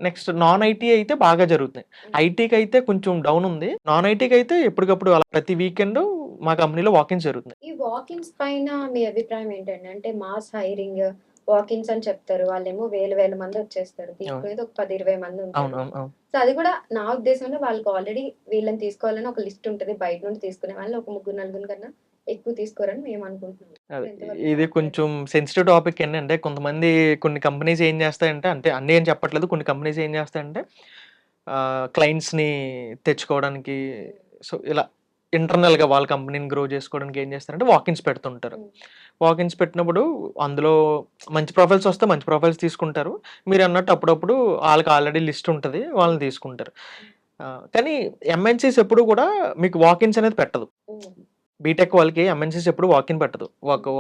నెక్స్ట్ నాన్ ఐటీ అయితే బాగా జరుగుతున్నాయి. ఐటీకి అయితే కొంచెం డౌన్ ఉంది. నాన్ ఐటీకి అయితే ఎప్పటికప్పుడు అలా ప్రతి వీకెండ్ మా కంపెనీలో వాకిన్స్ జరుగుతున్నాయి. ఈ వాకిన్స్ పైన మీ అభిప్రాయం ఏంటండి? అంటే మాస్ హైరింగ్, వాకిన్స్ అని చెప్తారు. వాళ్ళేమో వేల మంది వచ్చేస్తారు. తీసుకునేది ఒక 10, 20 మంది ఉంటారు. అవును. సో అది కూడా నా ఉద్దేశంలో వాళ్ళకి ఆల్రెడీ వీళ్ళని తీసుకోవాలని ఒక లిస్ట్ ఉంటది. బయట నుండి తీసుకునే వాళ్ళు ఒక 3, 4 కన్నా ఎక్కువ తీసుకోరని మేము అనుకుంటున్నాం. అదే. ఎంతవరకు ఇది కరెక్ట్ కొంచెం సెన్సిటివ్ టాపిక్ అండి. అంటే కొంతమంది కొన్ని కంపెనీస్ ఏం చేస్తాయంటే, అంటే అన్నీ అని చెప్పట్లేదు. కొన్ని కంపెనీస్ ఏం చేస్తాయంటే క్లయింట్స్‌ని తెచ్చుకోవడానికి, సో ఇలా ఇంటర్నల్‌గా వాళ్ళ కంపెనీని గ్రో చేసుకోవడానికి ఏం చేస్తారంటే వాకిన్స్ పెడుతుంటారు. వాకిన్స్ పెట్టినప్పుడు అందులో మంచి ప్రొఫైల్స్ వస్తే మంచి ప్రొఫైల్స్ తీసుకుంటారు. మీరన్నట్టు అప్పుడప్పుడు ఆళ్ళకి ఆల్రెడీ లిస్ట్ ఉంటది. వాళ్ళని తీసుకుంటారు. కానీ ఎంఎన్‌సీస్ ఎప్పుడు కూడా మీకు వాకిన్స్ అనేది పెట్టదు. బీటెక్ వాళ్ళకి ఎంఎన్‌సీస్ ఎప్పుడు వాకిన్ పెట్టదు.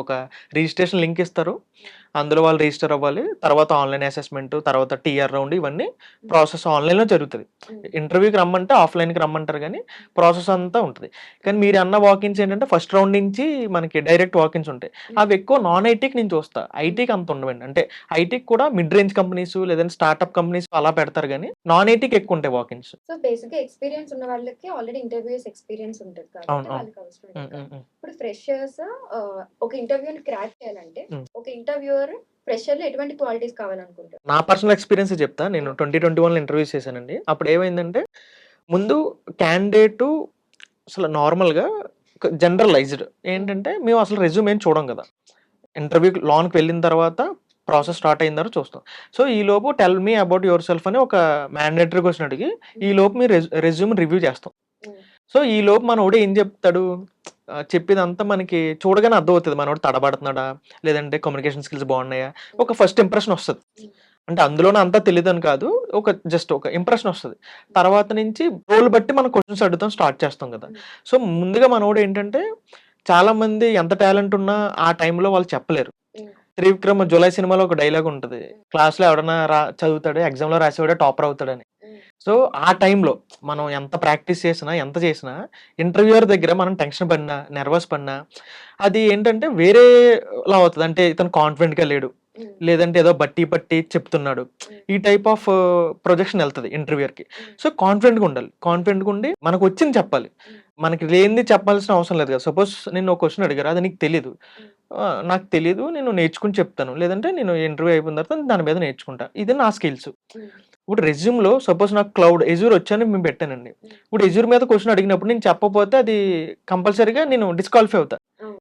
ఒక రిజిస్ట్రేషన్ లింక్ ఇస్తారు. అందులో వాళ్ళు రిజిస్టర్ అవ్వాలి. తర్వాత ఆన్‌లైన్ అసెస్‌మెంట్, తర్వాత టీఆర్ రౌండ్ ఇవన్నీ ప్రాసెస్ ఆన్‌లైన్‌లో జరుగుతది. ఇంటర్వ్యూకి రమ్మంటే ఆఫ్‌లైన్‌కి రమ్మంటారు గానీ ప్రాసెస్ అంతా ఉంటది. కానీ మీరన్న వాకిన్స్ ఏంటంటే ఫస్ట్ రౌండ్ నుంచి మనకి డైరెక్ట్ వాకిన్స్ ఉంటాయి. అవి ఎక్కువ నాన్ ఐటీకి నేను చూస్తా. ఐటీకి అంత ఉండవండి. అంటే ఐటీకి కూడా మిడ్ రేంజ్ కంపెనీస్ లేదంటే స్టార్టప్ కంపెనీస్ అలా పెడతారు గానీ నాన్ ఐటీకి ఎక్కువ ఉంటాయి వాకిన్స్. సో బేసిక్‌గా ఎక్స్‌పీరియన్స్ ఉన్న వాళ్ళకి ఆల్రెడీ ఇంటర్వ్యూస్ ఎక్స్‌పీరియన్స్ ఉంటది కాబట్టి అవును. వాళ్ళకి అవసరం లేదు. హ్మ్. ఇప్పుడు ఫ్రెషర్స్ ఒక ఇంటర్వ్యూని క్రాక్ చేయాలంటే హ్మ్. ఒక ఇంటర్వ్యూవర్ ఫ్రెషర్‌లో ఎటువంటి క్వాలిటీస్ కావాలనుకుంటారు? నా పర్సనల్ ఎక్స్‌పీరియన్సే చెప్తా. నేను 2021లో ఇంటర్వ్యూస్ చేశానండి. అప్పుడు ఏమైందంటే ముందు క్యాండిడేటు అసలు నార్మల్‌గా జనరలైజ్డ్ ఏంటంటే మేము అసలు రెజ్యూమ్ ఏం చూడం కదా! ఇంటర్వ్యూ లోనికి వెళ్ళిన తర్వాత ప్రాసెస్ స్టార్ట్ అయిన తర్వాత చూస్తాం. సో ఈలోపు tell me about your self అని ఒక మ్యాండేటరీ క్వెషన్ అడిగి ఈలోపు మీ రెజ్యూమ్ రివ్యూ చేస్తాం. సో ఈలోపు మనోడు ఏం చెప్తాడు, చెప్పేదంతా మనకి చూడగానే అర్థమవుతది. మనోడు తడబడుతున్నాడా? లేదంటే కమ్యూనికేషన్ స్కిల్స్ బాగున్నాయా? ఒక ఫస్ట్ ఇంప్రెషన్ వస్తది. అంటే అందులోనే అంతా తెలీదని కాదు. జస్ట్ ఒక ఇంప్రెషన్ వస్తది. తర్వాత నుంచి రోల్ బట్టి మనం క్వెషన్స్ అడుగుతాం స్టార్ట్ చేస్తాం కదా! సో ముందుగా మనోడు ఏంటంటే చాలా మంది ఎంత టాలెంట్ ఉన్నా ఆ టైంలో వాళ్ళు చెప్పలేరు. 'త్రివిక్రమ్' 'జులై' సినిమాలో ఒక డైలాగ్ ఉంటది. క్లాస్‌లో ఎవడన్నా చదువుతాడు, ఎగ్జామ్‌లో రాసేవాడే టాపర్ అవుతాడని. సో ఆ టైంలో మనం ఎంత ప్రాక్టీస్ చేసినా, ఎంత చేసినా ఇంటర్వ్యూయర్ దగ్గర మనం టెన్షన్ పడినా, నెర్వస్ పడినా అది ఏంటంటే వేరేలా అవుతది. అంటే ఇతను కాన్ఫిడెంట్‌గా లేడు. లేదంటే ఏదో బట్టి పట్టి చెప్తున్నాడు. ఈ టైప్ ఆఫ్ ప్రొజెక్షన్ ఎళ్తది ఇంటర్వ్యూయర్‌కి. సో కాన్ఫిడెంట్‌గా ఉండాలి. కాన్ఫిడెంట్‌గా ఉండి మనకొచ్చింది చెప్పాలి. మనకి లేనిది చెప్పాల్సిన అవసరం లేదు కదా! సపోజ్ నిన్ను ఒక క్వెషన్ అడిగారు. అది నీకు తెలీదు. నాకు తెలీదు. నేను నేర్చుకొని చెప్తాను. లేదంటే నేను ఇంటర్వ్యూ అయిపోయిన తర్వాత దాని మీద నేర్చుకుంటా. ఇది నా స్కిల్స్. ఇప్పుడు రెజ్యూమ్‌లో సపోజ్ నాకు క్లౌడ్, ఎజూర్ వచ్చని మేము పెట్టానండి. ఇప్పుడు ఎజూర్ మీద క్వెషన్ అడిగినప్పుడు నేను చెప్పకపోతే అది కంపల్సరీగా నేను డిస్‌క్వాలిఫై అవుతా.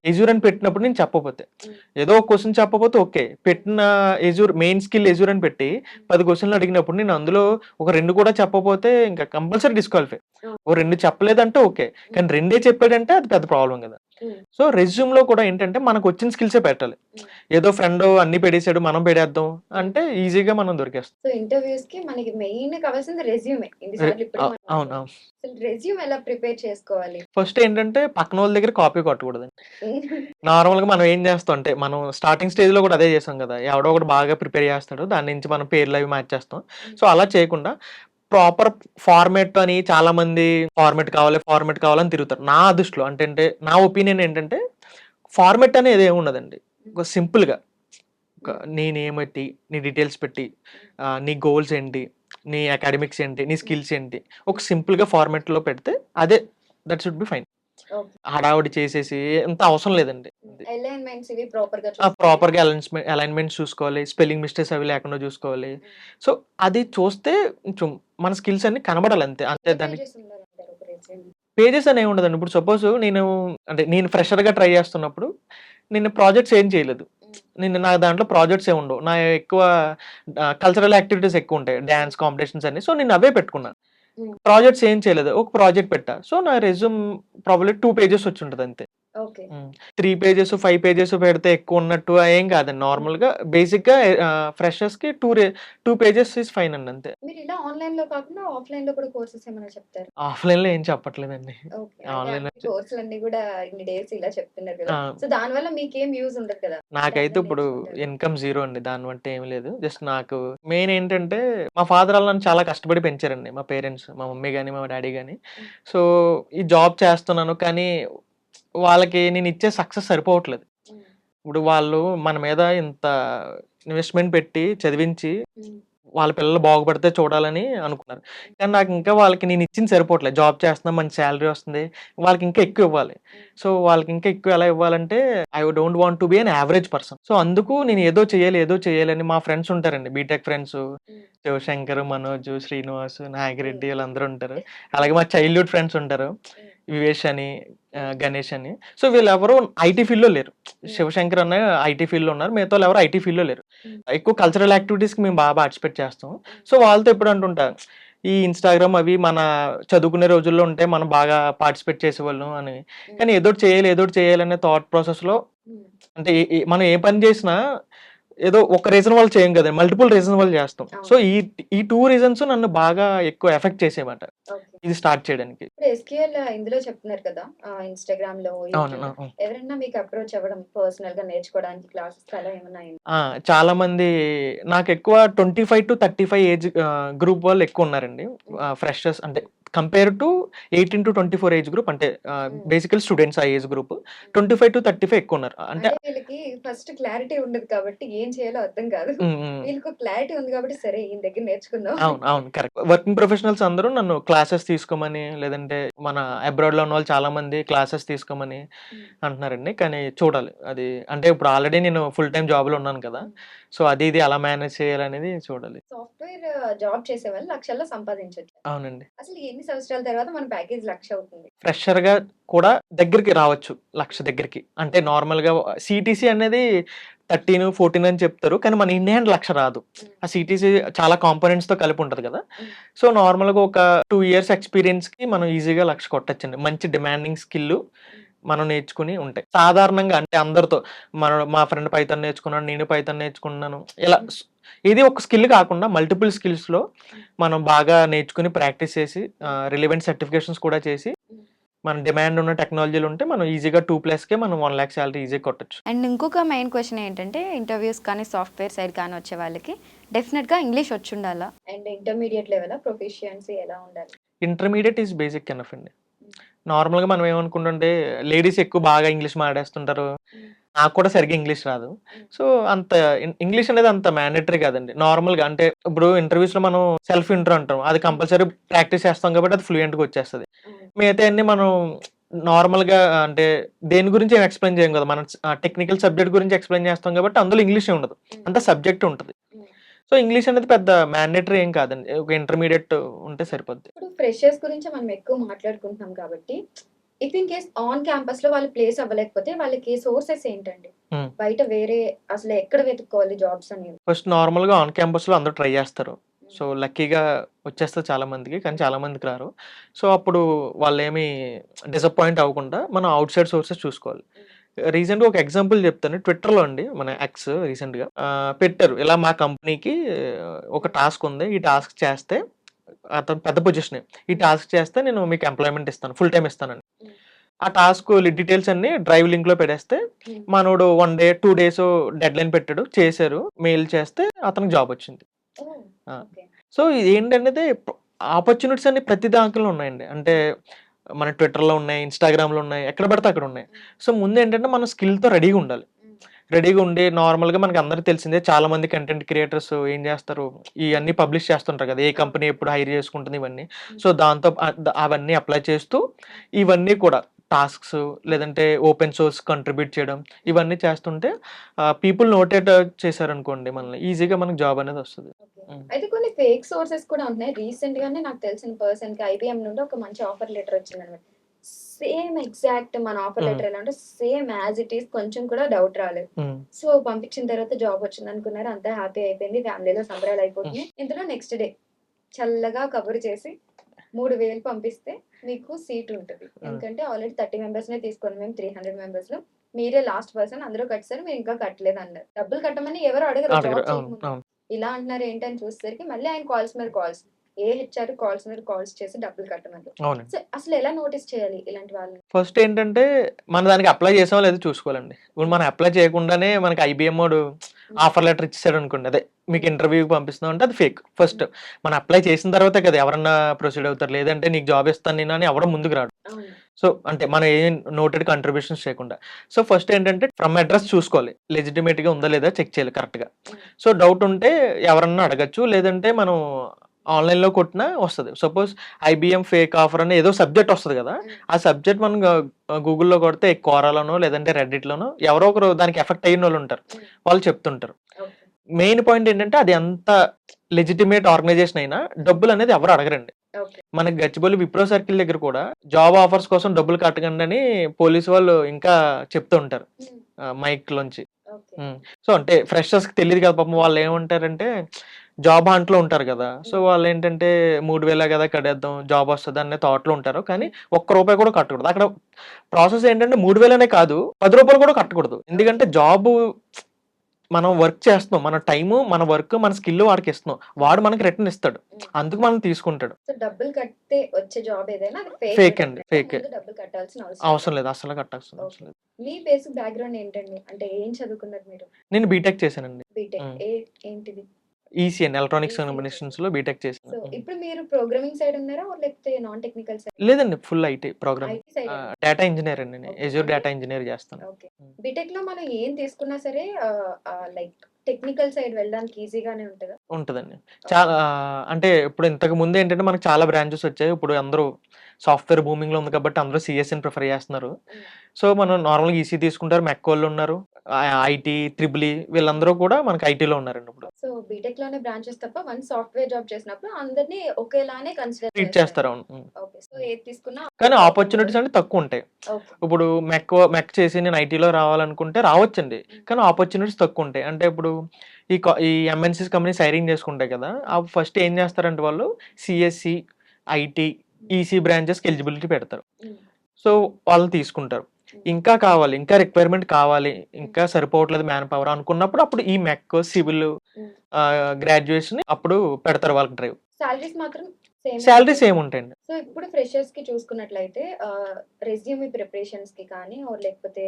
ఎజూర్ అని పెట్టినప్పుడు నేను చెప్పకపోతే. ఏదో ఒక క్వెషన్ చెప్పకపోతే ఓకే. పెట్టిన ఎజూర్ మెయిన్ స్కిల్ ఎజూర్ అని పెట్టి 10 క్వెషన్‌లు అడిగినప్పుడు నేను అందులో ఒక 2 కూడా చెప్పకపోతే ఇంకా కంపల్సరీ డిస్‌క్వాలిఫై. ఓ 2 చెప్పలేదంటే ఓకే. కానీ 2 చెప్పాడంటే అది పెద్ద ప్రాబ్లమ్ కదా! సో రెజ్యూమ్‌లో కూడా ఏంటంటే మనకొచ్చిన స్కిల్సే పెట్టాలి. ఏదో ఫ్రెండ్ అన్ని పెట్టేసాడు మనం పెట్టేద్దాం అంటే ఈజీగా మనం దొరికేస్తాం. సో ఇంటర్వ్యూస్‌కి మనకి మెయిన్ కావాల్సింది రెజ్యూమే. ఇన్నిసార్లు ఇప్పుడే అవును. మాట్లాడుకున్నాం. అసలు రెజ్యూమ్ ఎలా ప్రిపేర్ చేసుకోవాలి? ఫస్ట్ ఏంటంటే పక్కనోళ్ళ దగ్గర కాపీ కొట్టకూడదండి. నార్మల్‌గా మనం ఏం చేస్తాం అంటే మనం స్టార్టింగ్ స్టేజ్‌లో కూడా అదే చేసాం కదా! ఎవడో ఒకడు బాగా ప్రిపేర్ చేస్తాడు. దాని నుంచి మనం పేర్లు అవి మార్చేస్తాం. సో అలా చేయకుండా ప్రాపర్ ఫార్మాట్ అని చాలామంది ఫార్మాట్ కావాలని తిరుగుతారు. నా దృష్టిలో అంటే నా ఒపీనియన్ ఏంటంటే ఫార్మాట్ అనేది ఏమి ఉండదండి. ఒక సింపుల్‌గా నీ నేమ్ పెట్టి, నీ డీటెయిల్స్ పెట్టి, నీ గోల్స్ ఏంటి, నీ అకాడమిక్స్ ఏంటి, నీ స్కిల్స్ ఏంటి, ఒక సింపుల్‌గా ఫార్మాట్‌లో పెడితే అదే that should be fine. Okay. హడావుడి చేసేసి ఎంత అవసరం లేదండి. అలైన్‌మెంట్స్ ఇవి ప్రాపర్‌గా ప్రాపర్‌గా అలైన్‌మెంట్స్ చూసుకోవాలి. స్పెల్లింగ్ మిస్టేక్స్ అవి లేకుండా చూసుకోవాలి. సో అది చూస్తే కొంచెం మన స్కిల్స్ అన్నీ కనబడాలి అంతే. అంతే దానికి పేజెస్ ఉండాలంటారు ఒక రెజ్యూమ్? పేజెస్ అని ఏమి ఉండదండి. ఇప్పుడు సపోజ్ నేను ఫ్రెషర్‌గా ట్రై చేస్తున్నప్పుడు నేను ప్రాజెక్ట్స్ ఏం చేయలేదు. నా దాంట్లో ప్రాజెక్ట్స్ ఏమి ఉండవు. నా ఎక్కువ కల్చరల్ యాక్టివిటీస్ ఎక్కువ ఉంటాయి. డాన్స్ కాంపిటీషన్స్ అన్ని. సో నేను అవే పెట్టుకున్నా. ప్రాజెక్ట్స్ ఏం చేయలేదు, ఒక ప్రాజెక్ట్ పెట్టా. సో నా రెజ్యూమ్ ప్రాబ్లీ 2 పేజెస్ వచ్చి ఉంటుంది అంతే. ఓకే. 3 పేజెస్ 5 పేజెస్ పెడితే ఎక్కువ ఉన్నట్టు ఏం కాదండి. నార్మల్గా బేసిక్గా ఫ్రెషర్స్కి 2 పేజెస్ ఈజ్ ఫైన్ అండి అంతే. మీరు ఇలా ఆన్లైన్ లో కాకుండా ఆఫ్లైన్ లో కూడా కోర్సెస్ ఏమైనా చెప్తారు? ఆఫ్లైన్లో ఏం చెప్పట్లేదండి. ఓకే. ఆన్లైన్ కోర్సులు అన్ని కూడా ఇన్ని డేస్ ఇలా చెప్తున్నారు కదా, ఆ, సో దాని వల్ల మీకేం యూజ్ ఉండదు కదా. నాకైతే ఇప్పుడు ఇన్కమ్ జీరో అండి, దాని బట్టి ఏం లేదు. జస్ట్ నాకు మెయిన్ ఏంటంటే మా ఫాదర్ వాళ్ళు నన్ను చాలా కష్టపడి పెంచారండి, మా పేరెంట్స్, మా మమ్మీ కానీ మా డాడీ కానీ. సో ఈ జాబ్ చేస్తున్నాను కానీ వాళ్ళకి నేను ఇచ్చే సక్సెస్ సరిపోవట్లేదు. ఇప్పుడు వాళ్ళు మన మీద ఇంత ఇన్వెస్ట్మెంట్ పెట్టి చదివించి వాళ్ళ పిల్లలు బాగుపడితే చూడాలని అనుకున్నారు. కానీ నాకు ఇంకా వాళ్ళకి నేను ఇచ్చింది సరిపోవట్లేదు. జాబ్ చేస్తున్నా, మంచి శాలరీ వస్తుంది, వాళ్ళకి ఇంకా ఎక్కువ ఇవ్వాలి. సో వాళ్ళకి ఇంకా ఎక్కువ ఎలా ఇవ్వాలంటే I don't want to be an average person. So అందుకు నేను ఏదో చేయాలి అని మా ఫ్రెండ్స్ ఉంటారండి, బీటెక్ ఫ్రెండ్స్, శివశంకర్, మనోజ్, శ్రీనివాస్, నాగిరెడ్డి వీళ్ళందరూ ఉంటారు. అలాగే మా చైల్డ్హుడ్ ఫ్రెండ్స్ ఉంటారు, వివేష్ అని, గణేష్ అని. సో వీళ్ళెవరు ఐటీ ఫీల్డ్లో లేరు. శివశంకర్ అన్న ఐటీ ఫీల్డ్లో ఉన్నారు, మిగతా వాళ్ళు ఎవరు ఐటీ ఫీల్డ్లో లేరు. ఎక్కువ కల్చరల్ యాక్టివిటీస్కి మేము బాగా పార్టిసిపేట్ చేస్తాం. సో వాళ్ళతో ఎప్పుడు అంటుంటా, ఈ ఇన్స్టాగ్రామ్ అవి మన చదువుకునే రోజుల్లో ఉంటే మనం బాగా పార్టిసిపేట్ చేసేవాళ్ళం అని. కానీ ఏదో చేయాలనే థాట్ ప్రాసెస్లో, అంటే మనం ఏ పని చేసినా ఏదో ఒక రీజన్ వల్ల చేయం కదా, మల్టిపుల్ రీజన్ వల్ల చేస్తాం. సో ఈ 2 రీజన్స్ నన్ను బాగా ఎక్కువ ఎఫెక్ట్ చేసేమాట ఇది స్టార్ట్ చేయడానికి. ఇప్పుడు ఎస్క్యూఎల్ ఇందులో చెప్తున్నారు కదా, ఇన్స్టాగ్రామ్ లో, అవును, యూట్యూబ్, అవును. ఎవరైనా మీకు అప్రోచ్ అవ్వడం పర్సనల్ గా నేర్చుకోవడానికి క్లాసెస్ అలా ఏమైనా అయింది? చాలా మంది నాకు ఎక్కువ 25 to 35 ఏజ్ గ్రూప్ వాళ్ళు ఎక్కువ ఉన్నారండి. ఫ్రెషర్స్ అంటే compare to 18 to 24 age group, అంటే బేసికల్ స్టూడెంట్స్ ఆ ఏజ్ గ్రూప్ 25 to 35 ఎక్కువ ఉన్నారు. అంటే అంటే వీళ్ళకి ఫస్ట్ క్లారిటీ ఉండదు కాబట్టి ఏం చేయాలో అర్థం కాదు. వీళ్ళకి క్లారిటీ ఉంది కాబట్టి సరే ఈయన దగ్గర నేర్చుకుందాం. అవును కరెక్ట్. వర్కింగ్ ప్రొఫెషనల్స్ అందరూ నన్ను క్లాసెస్ తీసుకోమని, లేదంటే మన అబ్రాడ్ లో ఉన్న వాళ్ళు చాలా మంది క్లాసెస్ తీసుకోమని అంటున్నారండి. కానీ చూడాలి అది, అంటే ఇప్పుడు ఆల్రెడీ నేను ఫుల్ టైం జాబ్ లో ఉన్నాను కదా, సో ఇది అలా మేనేజ్ చేయాలనేది చూడాలి. సాఫ్ట్వేర్ జాబ్ చేసే వాళ్ళు లక్షల్లో సంపాదించవచ్చు. అవునండి. అసలు ఎన్ని సంవత్సరాల తర్వాత మన ప్యాకేజ్ 1,00,000 అవుతుంది? ఫ్రెషర్ గా కూడా దగ్గరికి రావచ్చు, 1,00,000 దగ్గరికి. అంటే నార్మల్ గా సిటీసీ అనేది 13, 14 అని చెప్తారు, కానీ మన ఇన్ హ్యాండ్ 1,00,000 రాదు. ఆ సిటీసీ చాలా కాంపోనెంట్స్ తో కలిపి ఉంటది కదా. సో నార్మల్ గా ఒక 2 years ఎక్స్పీరియన్స్ కి మనం ఈజీగా 1,00,000 కొట్టచ్చండి. మంచి డిమాండింగ్ స్కిల్ మనం నేర్చుకుని ఉంటాయి. సాధారణంగా అంటే అందరితో మా ఫ్రెండ్ పైథాన్ నేర్చుకున్నాను, నేను పైథాన్ నేర్చుకున్నాను, ఇలా ఇది ఒక స్కిల్ కాకుండా మల్టిపుల్ స్కిల్స్ లో మనం బాగా నేర్చుకుని ప్రాక్టీస్ చేసి రిలవెంట్ సర్టిఫికేషన్స్ కూడా చేసి మన డిమాండ్ ఉన్న టెక్నాలజీలు ఉంటే మనం ఈజీగా 2+కే మనం 1,00,000 శాలరీ ఈజీగా కొట్టచ్చు. అండ్ ఇంకొక మెయిన్ క్వశ్చన్ ఏంటంటే, ఇంటర్వ్యూస్ కానీ సాఫ్ట్వేర్ సైడ్ కానీ వచ్చే వాళ్ళకి డెఫినెట్గా ఇంగ్లీష్ వచ్చి ఉండాలా? అండ్ ఇంటర్మీడియట్ లెవెల్ ప్రొఫిషియన్సీ ఎలా ఉండాలి? ఇంటర్మీడియట్ ఈజ్ బేసిక్ ఎనఫ్ అండి. నార్మల్గా మనం ఏమనుకుంటుంటే లేడీస్ ఎక్కువ బాగా ఇంగ్లీష్ మాట్లాడేస్తుంటారు, నాకు కూడా సరిగ్గా ఇంగ్లీష్ రాదు. సో అంత ఇంగ్లీష్ అనేది అంత మ్యాండేటరీ కాదండి. నార్మల్గా అంటే ఇప్పుడు ఇంటర్వ్యూస్ లో మనం సెల్ఫ్ ఇంట్రో అంటాం, అది కంపల్సరీ ప్రాక్టీస్ చేస్తాం కాబట్టి అది ఫ్లూయెంట్గా వచ్చేస్తుంది. మిగతా అన్ని మనం నార్మల్గా అంటే దేని గురించి ఏం ఎక్స్ప్లెయిన్ చేయం కదా, మనం టెక్నికల్ సబ్జెక్ట్ గురించి ఎక్స్ప్లెయిన్ చేస్తాం కాబట్టి అందులో ఇంగ్లీష్ ఉండదు, అంత సబ్జెక్ట్ ఉంటుంది. సో ఇంగ్లీష్ అనేది పెద్ద మ్యాండేటరీ ఏం కాదండి, ఒక ఇంటర్మీడియట్ ఉంటే సరిపోద్ది. ఇప్పుడు ఫ్రెషర్స్ గురించి మనం ఎక్కువ మాట్లాడుకుంటున్నాం కాబట్టి, if in case on campus లో వాళ్ళు ప్లేస్ అవ్వలేకపోతే వాళ్ళకి సోర్సెస్ ఏంటండి? బయట వేరే అసలు ఎక్కడ వెతుక్కోవాలి జాబ్స్ అనేవి? ఫస్ట్ నార్మల్గా ఆన్ క్యాంపస్ లో అందరూ ట్రై చేస్తారు. సో లక్కీగా వచ్చేస్తారు చాలా మందికి, కానీ చాలా మందికి రారు. సో అప్పుడు వాళ్ళు ఏమి డిసప్పాయింట్ అవ్వకుండా మనం అవుట్ సైడ్ సోర్సెస్ చూసుకోవాలి. రీసెంట్గా ఒక ఎగ్జాంపుల్ చెప్తాను. ట్విట్టర్లో అండి మన ఎక్స్ రీసెంట్గా పెట్టారు, ఇలా మా కంపెనీకి ఒక టాస్క్ ఉంది, ఈ టాస్క్ చేస్తే అతను పెద్ద పొజిషన్, ఈ టాస్క్ చేస్తే నేను మీకు ఎంప్లాయ్మెంట్ ఇస్తాను, ఫుల్ టైం ఇస్తానని. ఆ టాస్క్ డీటెయిల్స్ అన్ని డ్రైవ్ లింక్ లో పెట్టేస్తే మనోడు 1 day 2 days డెడ్ లైన్ పెట్టాడు, చేశారు, మెయిల్ చేస్తే అతనికి జాబ్ వచ్చింది. సో ఇది ఏంటనేది ఆపర్చునిటీస్ అన్ని ప్రతి దాంట్లో ఉన్నాయండి. అంటే మన ట్విట్టర్లో ఉన్నాయి, ఇన్స్టాగ్రామ్లో ఉన్నాయి, ఎక్కడ పడితే అక్కడ ఉన్నాయి. సో ముందు ఏంటంటే మనం స్కిల్తో రెడీగా ఉండాలి. రెడీగా ఉండి నార్మల్గా మనకి అందరికీ తెలిసిందే, చాలా మంది కంటెంట్ క్రియేటర్స్ ఏం చేస్తారు, ఇవన్నీ పబ్లిష్ చేస్తుంటారు కదా, ఏ కంపెనీ ఎప్పుడు హైర్ చేసుకుంటుంది ఇవన్నీ. సో దాంతో అవన్నీ అప్లై చేస్తూ ఇవన్నీ కూడా టాస్క్స్ లేదంటే ఓపెన్ సోర్స్ కంట్రిబ్యూట్ చేయడం ఇవన్నీ చేస్తుంటే పీపుల్ నోటెడ్ చేశారనుకోండి, మనల్ని ఈజీగా మనకు జాబ్ అనేది వస్తుంది. అయితే కొన్ని ఫేక్ సోర్సెస్ కూడా ఉన్నాయి. రీసెంట్ గానే నాకు తెలిసిన పర్సన్ కి IBM నుండి ఒక మంచి ఆఫర్ లెటర్ వచ్చింది అనమాట. సేమ్ ఎగ్జాక్ట్ మన ఆఫర్ లెటర్ ఎలా అంటే సేమ్ యాజ్ ఇట్ ఈస్, కొంచెం కూడా డౌట్ రాలేదు. సో పంపించిన తర్వాత జాబ్ వచ్చింది అనుకున్నారు, అంతా హ్యాపీ అయిపోయింది, ఫ్యామిలీలో సంబరాలు అయిపోతుంది. ఇందులో నెక్స్ట్ డే చల్లగా కబురు చేసి 3000 పంపిస్తే మీకు సీట్ ఉంటుంది. ఎందుకంటే ఆల్రెడీ 30 మెంబర్స్ నే తీసుకోండి, మేము 300 మెంబర్స్ లో మీరే లాస్ట్ పర్సన్, అందరూ కట్టారు, మీరు ఇంకా కట్టలేదు అన్నారు. డబ్బులు కట్టమని ఎవరు అడగరు అడగరు. జాబ్ అవును. చేయకముందు. అవును. ఇలా అంటున్నారు ఏంటని చూసేసరికి మళ్ళీ ఆయన కాల్స్ మీద కాల్స్, ఏ హెచ్ఆర్ కాల్స్ మీద కాల్స్ చేసి డబ్బులు కట్టమన్నారు. అవునండి. సో అసలు ఎలా నోటీస్ చేయాలి ఇలాంటి వాళ్ళని? ఫస్ట్ ఏంటంటే మన దానికి అప్లై చేసామో లేదో చూసుకోవాలండి. ఇప్పుడు మనం అప్లై చేయకుండానే మనకి ఐబీఎం వాడు ఆఫర్ లెటర్ ఇచ్చేసాడు అనుకోండి, అదే మీకు ఇంటర్వ్యూకి పంపిస్తున్నాం అంటే అది ఫేక్. ఫస్ట్ మనం అప్లై చేసిన తర్వాతే కదా ఎవరన్నా ప్రొసీడ్ అవుతారు. లేదంటే నీకు జాబ్ ఇస్తాను నేను అని ఎవడం ముందుకు రాడు. అవును. సో అంటే మనం ఏం నోటెడ్ కంట్రిబ్యూషన్స్ చేయకుండా. సో ఫస్ట్ ఏంటంటే ఫ్రమ్ అడ్రస్ చూసుకోవాలి, లెజిటిమేట్గా ఉందా లేదా చెక్ చేయాలి కరెక్ట్గా. సో డౌట్ ఉంటే ఎవరన్నా అడగచ్చు, లేదంటే మనం ఆన్లైన్లో కొట్టినా వస్తుంది. సపోజ్ ఐబీఎం ఫేక్ ఆఫర్ అని ఏదో సబ్జెక్ట్ వస్తుంది కదా, ఆ సబ్జెక్ట్ మనం గూగుల్లో కొడితే కోరాలోనో లేదంటే రెడ్డిట్లోనో ఎవరో ఒకరు దానికి ఎఫెక్ట్ అయిన వాళ్ళు ఉంటారు, వాళ్ళు చెప్తుంటారు. ఓకే. మెయిన్ పాయింట్ ఏంటంటే అది ఎంత లెజిటిమేట్ ఆర్గనైజేషన్ అయినా డబ్బులు అనేది ఎవరు అడగరండి. ఓకే. మనకి గచ్చిబౌలి విప్రో సర్కిల్ దగ్గర కూడా జాబ్ ఆఫర్స్ కోసం డబ్బులు కట్టకండి అని పోలీసు వాళ్ళు ఇంకా చెప్తూ ఉంటారు మైక్ లోంచి. ఓకే. సో అంటే ఫ్రెషర్స్ కి తెలియదు కదా పాపం, వాళ్ళు ఏమంటారంటే జాబ్ హంట్లో ఉంటారు కదా, సో వాళ్ళు ఏంటంటే 3000 కదా కట్టేద్దాం జాబ్ వస్తుంది అనే థాట్ లో ఉంటారు. కానీ ఒక్క రూపాయి కూడా కట్టకూడదు. అక్కడ ప్రాసెస్ ఏంటంటే 3000 కాదు, 10 రూపాయలు కూడా కట్టకూడదు. ఎందుకంటే జాబ్ మనం వర్క్ చేస్తున్నాం, మన టైము మన వర్క్ మన స్కిల్ వాడికి ఇస్తున్నాం, వాడు మనకి రిటర్న్ ఇస్తాడు, అందుకు మనం తీసుకుంటాడు. సో డబ్బులు కడితే వచ్చే జాబ్ ఏదైనా అది Fake ఫేక్ అండి, fake. డబ్బులు కట్టాల్సిన అవసరం లేదు, అసలు కట్టాల్సిన అవసరం లేదు. మీ బేసిక్ బ్యాక్గ్రౌండ్ ఏంటండి? అంటే ఏం చదువుకున్నారు మీరు? నేను బీటెక్ చేశానండి. బీటెక్ ఏంటిది? ఈసీఎన్ ఎలక్ట్రానిక్స్ కమ్యూనికేషన్స్ లో బీటెక్ సో చేశాను. ఇప్పుడు మీరు ప్రోగ్రామింగ్ సైడ్ ఉన్నారా లేకపోతే నాన్ టెక్నికల్ సైడ్? లేదండి, full IT program, IT side. Data engineer అండి, నేను Okay. ఎజూర్ డేటా ఇంజనీర్ చేస్తాను. ఓకే. బీటెక్ లో మనం ఏం తీసుకున్నా సరే లైక్ టెక్నికల్ సైడ్ వెళ్ళడానికి ఈజీగానే ఉంటుందా? ఉంటుందండి చాలా. అంటే ఇప్పుడు ఇంతకు ముందు ఏంటంటే మనకు చాలా బ్రాంచెస్ వచ్చాయి. ఇప్పుడు అందరూ సాఫ్ట్వేర్ బూమింగ్ లో ఉంది కాబట్టి అందరూ సిఎస్ఎన్ ప్రిఫర్ చేస్తున్నారు. సో మనం నార్మల్గా ఈసీ తీసుకుంటారు, మెక్ వాళ్ళు ఉన్నారు, ఐటీ త్రిబుల్ వీళ్ళందరూ కూడా మనకి ఐటీలో ఉన్నారండి ఇప్పుడు. సో బీటెక్ లోనే బ్రాంచెస్ తప్ప వన్ సాఫ్ట్వేర్ జాబ్ చేసినప్పుడు అందరినీ ఒకేలానే కన్సిడర్ ట్రీట్ చేస్తారు. అవును. ఓకే. సో ఏది తీసుకున్నా కానీ ఆపర్చునిటీస్ అంటే తక్కువ ఉంటాయి. ఓకే. ఇప్పుడు మెక్ చేసి నేను ఐటీలో రావాలనుకుంటే రావచ్చండి, కానీ ఆపర్చునిటీస్ తక్కువ ఉంటాయి. అంటే ఇప్పుడు ఈ ఎంఎన్సీస్ కంపెనీస్ హైరింగ్ చేసుకుంటాయి కదా, ఫస్ట్ ఏం చేస్తారంటే వాళ్ళు సిఎస్సి ఐటీ ఈసీ బ్రాంచెస్కి ఎలిజిబిలిటీ పెడతారు. సో వాళ్ళు తీసుకుంటారు. ఇంకా కావాలి, ఇంకా రిక్వైర్మెంట్ కావాలి, ఇంకా సరిపోవట్లేదు మ్యాన్ పవర్ అనుకున్నప్పుడు అప్పుడు ఈ మెక్ సివిల్ గ్రాడ్యుయేషన్ అప్పుడు పెడతారు వాళ్ళకి డ్రైవ్. సాలరీస్ మాత్రం సేమ్. శాలరీస్ ఏముంటాయండి. సో ఇప్పుడు ఫ్రెషర్స్ కి చూసుకున్నట్లయితే రెజ్యూమ్ ప్రిపరేషన్స్ కి కానీ లేకపోతే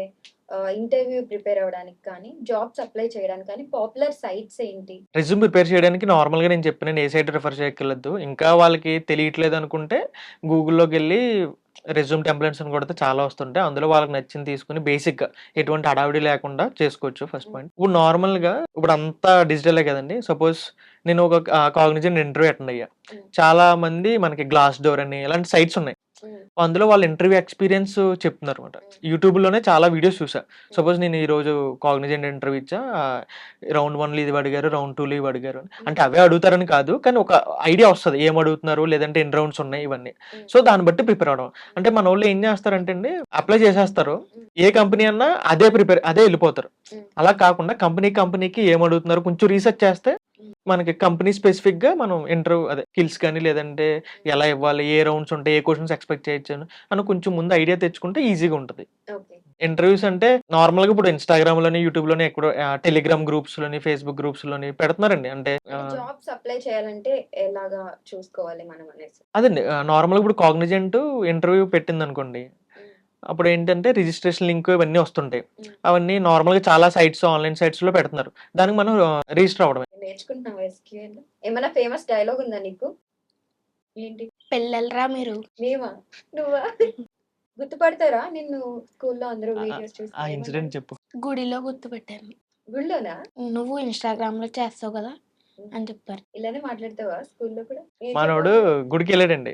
ఇంటర్వ్యూ ప్రిపేర్ అవ్వడానికి కానీ జాబ్స్ అప్లై చేయడానికి కానీ పాపులర్ సైట్స్ ఏంటి? రెజ్యూమ్ ప్రిపేర్ చేయడానికి నార్మల్గా నేను చెప్పిన ఏ సైట్ రిఫర్ చేయక్కర్లేదు. ఇంకా వాళ్ళకి తెలియట్లేదు అనుకుంటే గూగుల్లోకి వెళ్ళి రెజ్యూమ్ టెంప్లెట్స్ అని కొడితే చాలా వస్తుంటాయి. అందులో వాళ్ళకి నచ్చింది తీసుకుని బేసిక్గా ఎటువంటి హడావిడి లేకుండా చేసుకోవచ్చు. First point. ఇప్పుడు నార్మల్గా ఇప్పుడు అంతా డిజిటలే కదండి. సపోజ్ నేను ఒక కాగ్నిజెంట్ ఇంటర్వ్యూ అటెండ్ అయ్యా. చాలా మంది మనకి గ్లాస్ డోర్ అని ఇలాంటి సైట్స్ ఉన్నాయి. అందులో వాళ్ళ ఇంటర్వ్యూ ఎక్స్పీరియన్స్ చెప్తున్నారు అనమాట. యూట్యూబ్లోనే చాలా వీడియోస్ చూసా. సపోజ్ నేను ఈరోజు కాగ్నిజెంట్ ఇంటర్వ్యూ ఇచ్చా, రౌండ్ 1లో ఇది అడిగారు, రౌండ్ 2లో ఇవి అడిగారు అని. అంటే అవే అడుగుతారని కాదు, కానీ ఒక ఐడియా వస్తుంది ఏం అడుగుతున్నారు, లేదంటే ఎన్ని రౌండ్స్ ఉన్నాయి ఇవన్నీ. సో దాన్ని బట్టి ప్రిపేర్ అవడం. అంటే మన వాళ్ళు ఏం చేస్తారంటే అండి, అప్లై చేసేస్తారు, ఏ కంపెనీ అన్నా అదే వెళ్ళిపోతారు. అలా కాకుండా కంపెనీకి ఏం అడుగుతున్నారు కొంచెం రీసెర్చ్ చేస్తే మనకి కంపెనీ స్పెసిఫిక్ గా మనం ఇంటర్వ్యూ అదే స్కిల్స్ కానీ లేదంటే ఎలా ఇవ్వాలి, ఏ రౌండ్స్ ఉంటాయి, ఏ క్వశ్చన్స్ ఎక్స్పెక్ట్ చేయొచ్చు అని కొంచెం ముందు ఐడియా తెచ్చుకుంటే ఈజీగా ఉంటుంది. ఓకే. ఇంటర్వ్యూస్ అంటే నార్మల్ గా ఇప్పుడు ఇన్స్టాగ్రామ్ లోని యూట్యూబ్ లోని ఎక్కడో టెలిగ్రామ్ గ్రూప్స్ లోని ఫేస్బుక్ గ్రూప్స్ లోని పెడుతున్నారండి. అంటే జాబ్స్ అప్లై చేయాలంటే ఎలాగా చూసుకోవాలి మనం అనేసి? అదండి నార్మల్ గా ఇప్పుడు కాగ్నిజెంట్ ఇంటర్వ్యూ పెట్టింది అనుకోండి, అప్పుడు ఏంటంటే రిజిస్ట్రేషన్ లింక్ ఇవన్నీ వస్తుంటాయి. అవన్నీ నార్మల్ గా చాలా సైట్స్ ఆన్లైన్ సైట్స్ లో పెడుతున్నారు. దానికి మనం రిజిస్టర్ అవ్వడమే. నేర్చుకుంటున్నావా SQL? ఏమైనా ఫేమస్ డైలాగ్ ఉందా నీకు? ఏంటి? పిల్లలరా మీరు. మేమా? నువ్వా? గుర్తుపడతారా నిన్ను స్కూల్లో అందరూ వీడియోస్ చూసి? ఆ ఇన్సిడెంట్ చెప్పు. గుడిలో గుర్తుపెట్టాను. గుళ్ళోనా? నువ్వు ఇన్స్టాగ్రామ్ లో చేస్తావు కదా అని చెప్పారు. ఇలానే మాట్లాడతావా స్కూల్లో కూడా? మనోడు గుడికి వెళ్ళాడండి.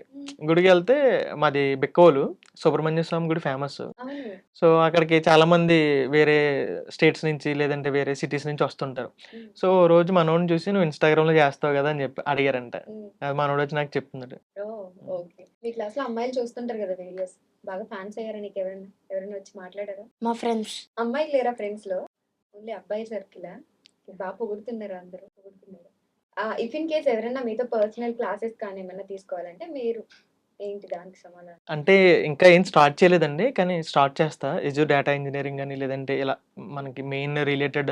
గుడికి వెళ్తే మాది బిక్కవోలు సుబ్రహ్మణ్య స్వామి గుడి ఫేమస్. అవును. సో అక్కడికి చాలా మంది వేరే స్టేట్స్ నుంచి లేదంటే వేరే సిటీస్ నుంచి వస్తుంటారు. సో ఓ రోజు మనోడిని చూసి నువ్వు ఇన్స్టాగ్రామ్ లో చేస్తావు కదా అని చెప్పి అడిగారంట. అది మనోడు వచ్చి నాకు చెప్తున్నాడు. ఓకే. మీ క్లాస్ లో అమ్మాయిలు చూస్తుంటారు కదా వీడియోస్, బాగా ఫ్యాన్స్ అయ్యారా నీకు? ఎవరైనా వచ్చి మాట్లాడారా? మా ఫ్రెండ్స్. అమ్మాయిలు లేరా ఫ్రెండ్స్ లో? ఓన్లీ అబ్బాయి సర్కిలా? బాగా పొగుడుతున్నారు అందరూ, పొగుడుతున్నారు. ఇఫ్ ఇన్ కేస్ ఎవరైనా మీతో పర్సనల్ క్లాసెస్ కానీ ఏమైనా తీసుకోవాలంటే మీరు ఏంటి దానికి సమాధానం? అంటే ఇంకా ఏం స్టార్ట్ చేయలేదండి. కానీ స్టార్ట్ చేస్తా. ఎజ్యూర్ డేటా ఇంజినీరింగ్ అని లేదంటే ఇలా మనకి మెయిన్ రిలేటెడ్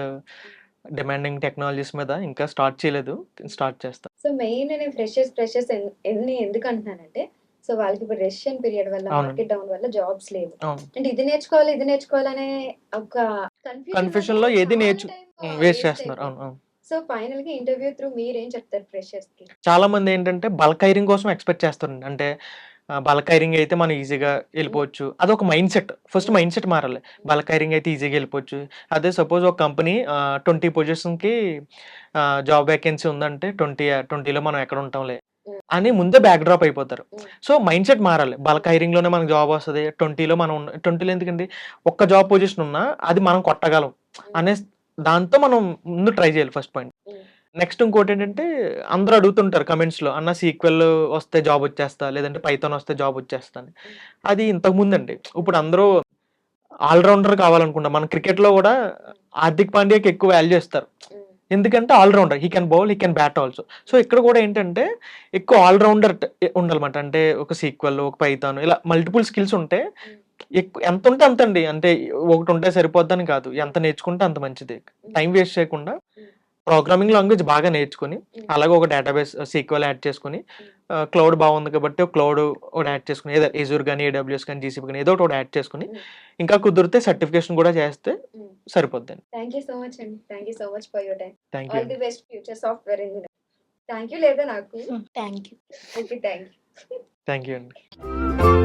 డిమాండింగ్ టెక్నాలజీస్ మీద ఇంకా స్టార్ట్ చేయలేదు. స్టార్ట్ చేస్తా. సో మెయిన్ నేను ఫ్రెషర్స్ ఎన్ని ఎందుకు అంటున్నానంటే, సో వాళ్ళకి ఇప్పుడు రెసిషన్ పీరియడ్ వల్ల, అవును. మార్కెట్ డౌన్ వల్ల జాబ్స్ లేవు. అవును. అంటే ఇది నేర్చుకోవాలనే ఒక కన్ఫ్యూషన్‌లో ఏది వేస్ట్ చేస్తున్నారు. అవును. అవును. సో ఫైనల్ గా ఇంటర్వ్యూ త్రూ మీరేం చెప్తారు ఫ్రెషర్స్ కి? చాలా మంది ఏంటంటే బల్క్ హైరింగ్ కోసం ఎక్స్‌పెక్ట్ చేస్తారండి. అంటే బల్క్ హైరింగ్ అయితే మనం ఈజీగా ఎళ్ళిపోవచ్చు. అదొక mind set. First mind set మారాలి. బల్క్ హైరింగ్ అయితే ఈజీగా ఎళ్ళిపోవచ్చు. అదే సపోజ్ ఒక కంపెనీ 20 పొజిషన్‌కి జాబ్ వేకెన్సీ ఉందంటే 20లో మనం ఎక్కడ ఉంటాంలే అని ముందే బ్యాక్ డ్రాప్ అయిపోతారు. సో మైండ్ సెట్ మారాలి. బల్క్ హైరింగ్‌లోనే మనకు జాబ్ వస్తది. 20లో మనం 20లో ఎందుకండి ఒక్క జాబ్ పొజిషన్ ఉన్నా అది మనం కొట్టగలం అనే దాంతో మనం ముందు ట్రై చేయాలి ఫస్ట్ పాయింట్. నెక్స్ట్ ఇంకోటేంటంటే అందరూ అడుగుతుంటారు కమెంట్స్‌లో అన్న సీక్వెల్ వస్తే జాబ్ వచ్చేస్తా, లేదంటే పైథాన్ వస్తే జాబ్ వచ్చేస్తా అని. అది ఇంతకుముందండి. ఇప్పుడు అందరూ ఆల్ రౌండర్ కావాలనుకుంటాం. మన క్రికెట్‌లో గూడా హార్దిక్ పాండ్యాకి ఎక్కువ వాల్యూ ఇస్తారు. ఎందుకంటే all rounder. He can bowl, he can bat also. So ఇక్కడ కూడా ఏంటంటే ఎక్కువ ఆల్ రౌండర్ ఉండాలన్నమాట. అంటే ఒక సీక్వెల్, ఒక పైథాన్ ఇలా మల్టిపుల్ స్కిల్స్ ఉంటే ఎంత ఉంటే అంతండి. అంటే ఒకటి ఉంటే సరిపోద్దని కాదు. ఎంత నేర్చుకుంటే అంత మంచిది. టైం వేస్ట్ చేయకుండా ప్రోగ్రామింగ్ లాంగ్వేజ్ బాగా నేర్చుకొని, అలాగే ఒక డేటాబేస్ సీక్వెల్ యాడ్ చేసుకొని, క్లౌడ్ బాగుంది కాబట్టి ఒక క్లౌడ్ ఒకటి యాడ్ చేసుకొని, ఏదో ఎజూర్ గాని, ఏడబ్ల్యూఎస్ గాని, జీసీపీ గాని ఏదో ఒకటి యాడ్ చేసుకొని, ఇంకా కుదిరితే సర్టిఫికేషన్ కూడా చేస్తే సరిపోద్దండి. థ్యాంక్ యూ సో మచ్ అండి. Thank you so much for your time. Thank you all the best future software engineer. Thank you లేదా నాకు? Thank you. Okay, thank you. Thank you అండి.